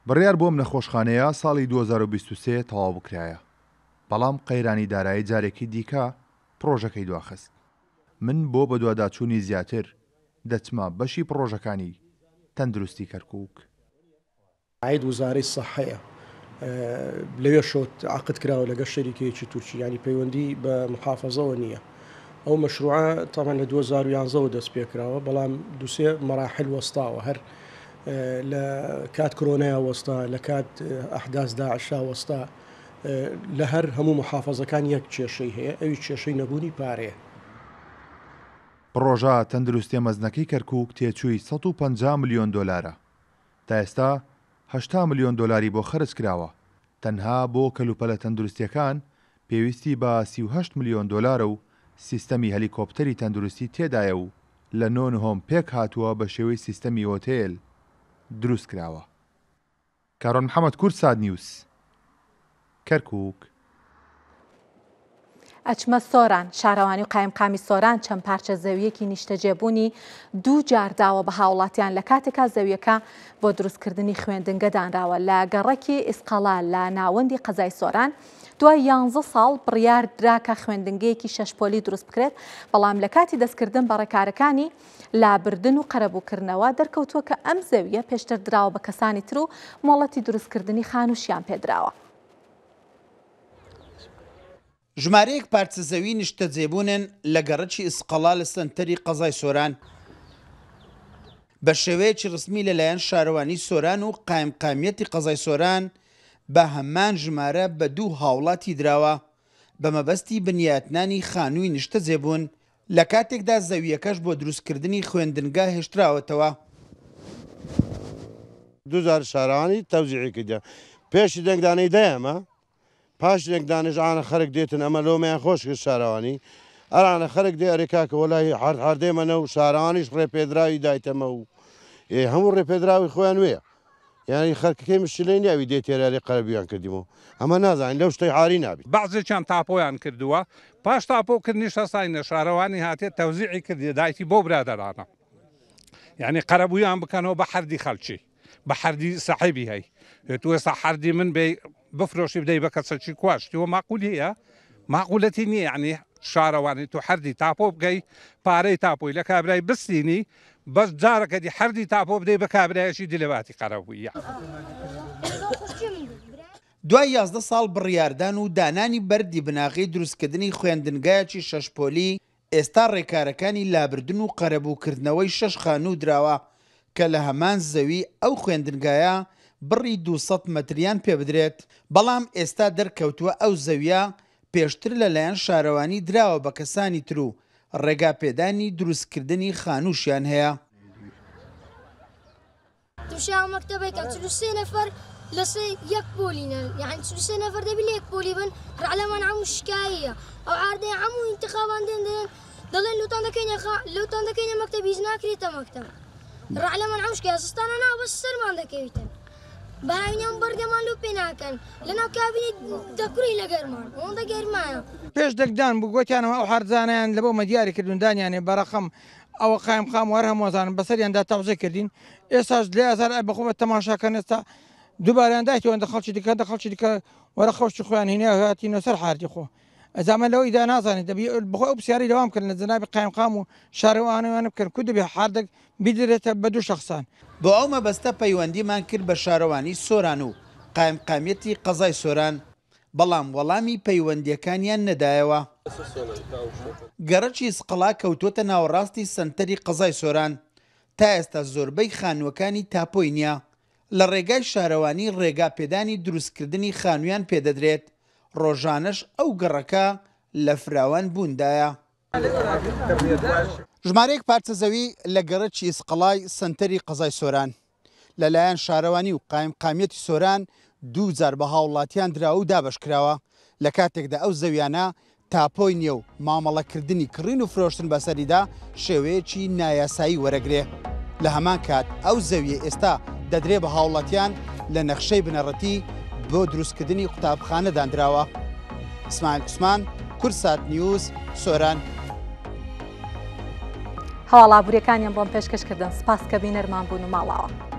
بڕیار بۆم نەخۆشخانەیە ساڵی 2023 تەواو بکرایە، بەڵام قەیرانی دارایی جارێکی دیکە پرۆژەکەی دواخست. من بۆ بە دوواداچوونی زیاتر دەچمە بەشی پرۆژەکانی تەندروستی کەرکووک. عید وزارەی سەحەیە لەوێ شۆت عقد کراوە لەگەڵ شەریکەیەکی تورکی، ینی پەیوەندی بە محافەزەوە نییە. ئەو مەشروعە تامان لە 2011 دەست پێکراوە، بەڵام دووسێ مەراحل وەستاوە، هەر لە کات کۆرۆنای وەستا، لە کات ئەحداث داعشا وەستا، لە هەر هەموو محافەزەکان یەک کێشەی هەیە، ئەوی کێشەی نەبوونی پارەیە. پرۆژە تەندروستی مەزنەکەی کەرکووک تێچووی 150 ملیۆن دۆلارە. تا ئێستا 80 ملیۆن دۆلاری بۆ خەرج کراوە. تەنها بۆ کەلوپەلە تەندروستیەکان پێویستی بە 38 ملیۆن دۆلارە و سیستەمی هەلیکۆپتەری تەندروستی تێدایە و لە 9 پێک هاتووە بە شێوەی سیستەمی ئۆتێل دروست کراوە. کارۆن محەممەد کورد ساد نیوس، کەرکووک. ئەچمە سۆران، شارەوانی و قایمقامی سۆران چەند پارچە زەویەکی نیشتەجێبوونی 2 جار داوە بە هاوڵاتیان لە کاتێکا زەویەکە بۆ دروستکردنی خوێندنگە دانراوە لە گەڕەکی ئیسقەڵا لە ناوەندی قەزای سۆران. دوای 11 ساڵ بڕیار دراکە خوێندنگەیەکی 6 پۆلی دروست بکرێت، بەڵام لە کاتی دەستکردن بە ڕێکارەکانی لابردن و قەرەبووکردنەوە دەرکەوتووە کە ئەم زەویە پێشتر دراوە بە کەسانی تر و مۆڵەتی دروستکردنی خانووشیان پێدراوە. ژمارەیەک پارچە زەوی نیشتە جێبوونن لە گەڕەکی ئیسقەڵا لە سەنتەری قەزای سۆران بە شێوەیەکی ڕسمی لەلایەن شارەوانی سۆران و قایمقامیەتی قەزای سۆران بە هەمان ژمارە بە 2 هاوڵاتی دراوە بە مەبەستی بنیاتنانی خانووی نیشتە جێبوون لە کاتێکدا زەویەکەش بۆ دروستکردنی خوێندنگا هێشتراوەتەوە. 2000 شارەوانی تەوزیعی کردە پێشی دەنگدانەی دەیەمە، پاش دەنگدانش ئاە خەرک دێتن ئەمە لۆمیان خۆش کرد شارەوانی ئەرانە خەرک دێ ئەرێکاکە وەلای هەردێمەنە و شارەوانیش ڕێپێدراوی دایتەمە و هەموو ڕێپێدراوی خۆیان وێ یعنی خەرکەکەی مشلەی ناوی دێت تێراری قەرەبیان کردیمەوە ئەمە نازانین لەو شتەی هاری نابێت بەعزێکیان تاپۆیان کردووە پاش تاپۆکردنی شەساینە شارەوانی هاتێت تەوزیعی کردی دایکی بۆ برادەرانە یعنی قەرەبوویان بکەنەوە بە حەردی خەڵکی بە حەردی سەحیبی هەی توێستا حەردی من بێ بفرۆشی بدەی بە کەسەکی کواشتیوە ماقول هەیە ماقولەتی نییە یعنی شارەوانی تو حەردی تاپۆ بگەی پارەی تاپۆی لە کابرای بستینی بەس جارەکەدی حەردی تاپۆ بدەی بە کابرایەکی دلێواتی قەرەبوویە. دوای 11 ساڵ بڕیاردان و دانانی بەردی بناغی دروستکردنی خوێندنگایەکی شەشپۆلی ئێستا ڕێکارەکانی لابردن و قەرەبووکردنەوەی 6 خانوو دراوە کە لە هەمان زەوی ئەو خوێندنگایە بڕی 200 مەتریان پێ بدرێت بەڵام ئێستا دەرکەوتووە ئەو زەویە پێشتر لەلایەن شارەوانی دراوە بە کەسانی تر و ڕێگاپێدانی دروستکردنی خانووشیان هەیە. تووشا مەکتەبێکە 43 نەفەر لەسێ یەک پۆلینە یعنی 43 نەفەر دەبی لە یەک پۆلی بن ڕعلەمان هەموو شکاییە ئەو عاردەیە هەموو ئینتخابان دێن دەڵێن لەوتان دەکەینە مەکتەب هیچ ناکرێتە مەکتەب ڕعلەمان هەموو شکایە سستانە ناو بەس سەرمان دەکەویتن بەهاوینیان بەردەمان لەو پێ ناکەن لەناو کابینی دەکوڕی لە گەرمان ئەوەندە گەرمایە پێش دەکدان بوو گوتیانەوە ئەو هەرزانیان لە بۆ مەدیاری کردوندانیانێ بەرەخەم ئەوە قایم خام وەر هەمووەزانن بەسەریاندا تاوزە کردین ئێستاش لێ ئازار بەخۆ بە تەماشاکەن ئێستا دووبارەیان دایتەوەندە خەڵکی دیکە وەرە خۆشتی خۆیان هینیا هاتینە سەر حاردی خۆ ئەزامە لەوەی دا نازانێت دەبی بخۆ ئەو پرسیاری دەوام کردن لە جەنابی قایم خام و شارەوانەوانە بکەن کو دەبێ حاردەك بیدرێتە بە دوو شەخسان بۆ ئەو مەبەستە پەیوەندیمان کرد بە شارەوانی سۆران و قایمقامیەتی قەزای سۆران بەڵام وەڵامی پەیوەندیەکانیان نەدایەوە. گەڕەکی سقڵا کەوتوتە ناوەڕاستی سنتەری قەزای سۆران تا ئێستا زۆربەی خانووەکانی تاپۆی نییە لە ڕێگای شارەوانی ڕێگاپێدانی دروستکردنی خانوویان پێدەدرێت ڕۆژانەش ئەو گەڕەکە لە فراوان بووندایە. ژمارەیەک پارچە زەوی لە گەڕەکی سقڵای سنتەری قەزای سۆران لەلایەن شارەوانی و قایمقامیەتی سۆران 2000 بە هاوڵاتیان درا و دابشکراوە لە کاتێکدا ئەو زەویانە تاپۆی نییە و مامەڵەکردنی کڕین و فرۆشتن بەسەریدا شێوەیەکی نایاسایی وەرەگرێ لە هەمان کات ئەو زەویە ئێستا دەدرێ بە هاوڵاتیان لە نەخشەی بنەڕەتی بۆ دروستکردنی قوتابخانە دانراوە. ئیسماعیل عوسمان کورسات نیوز سۆران. هەواڵابووریەکانیان بۆم پێشکەشکردن سپاس کە بینەرمان بوون و ماڵاوە.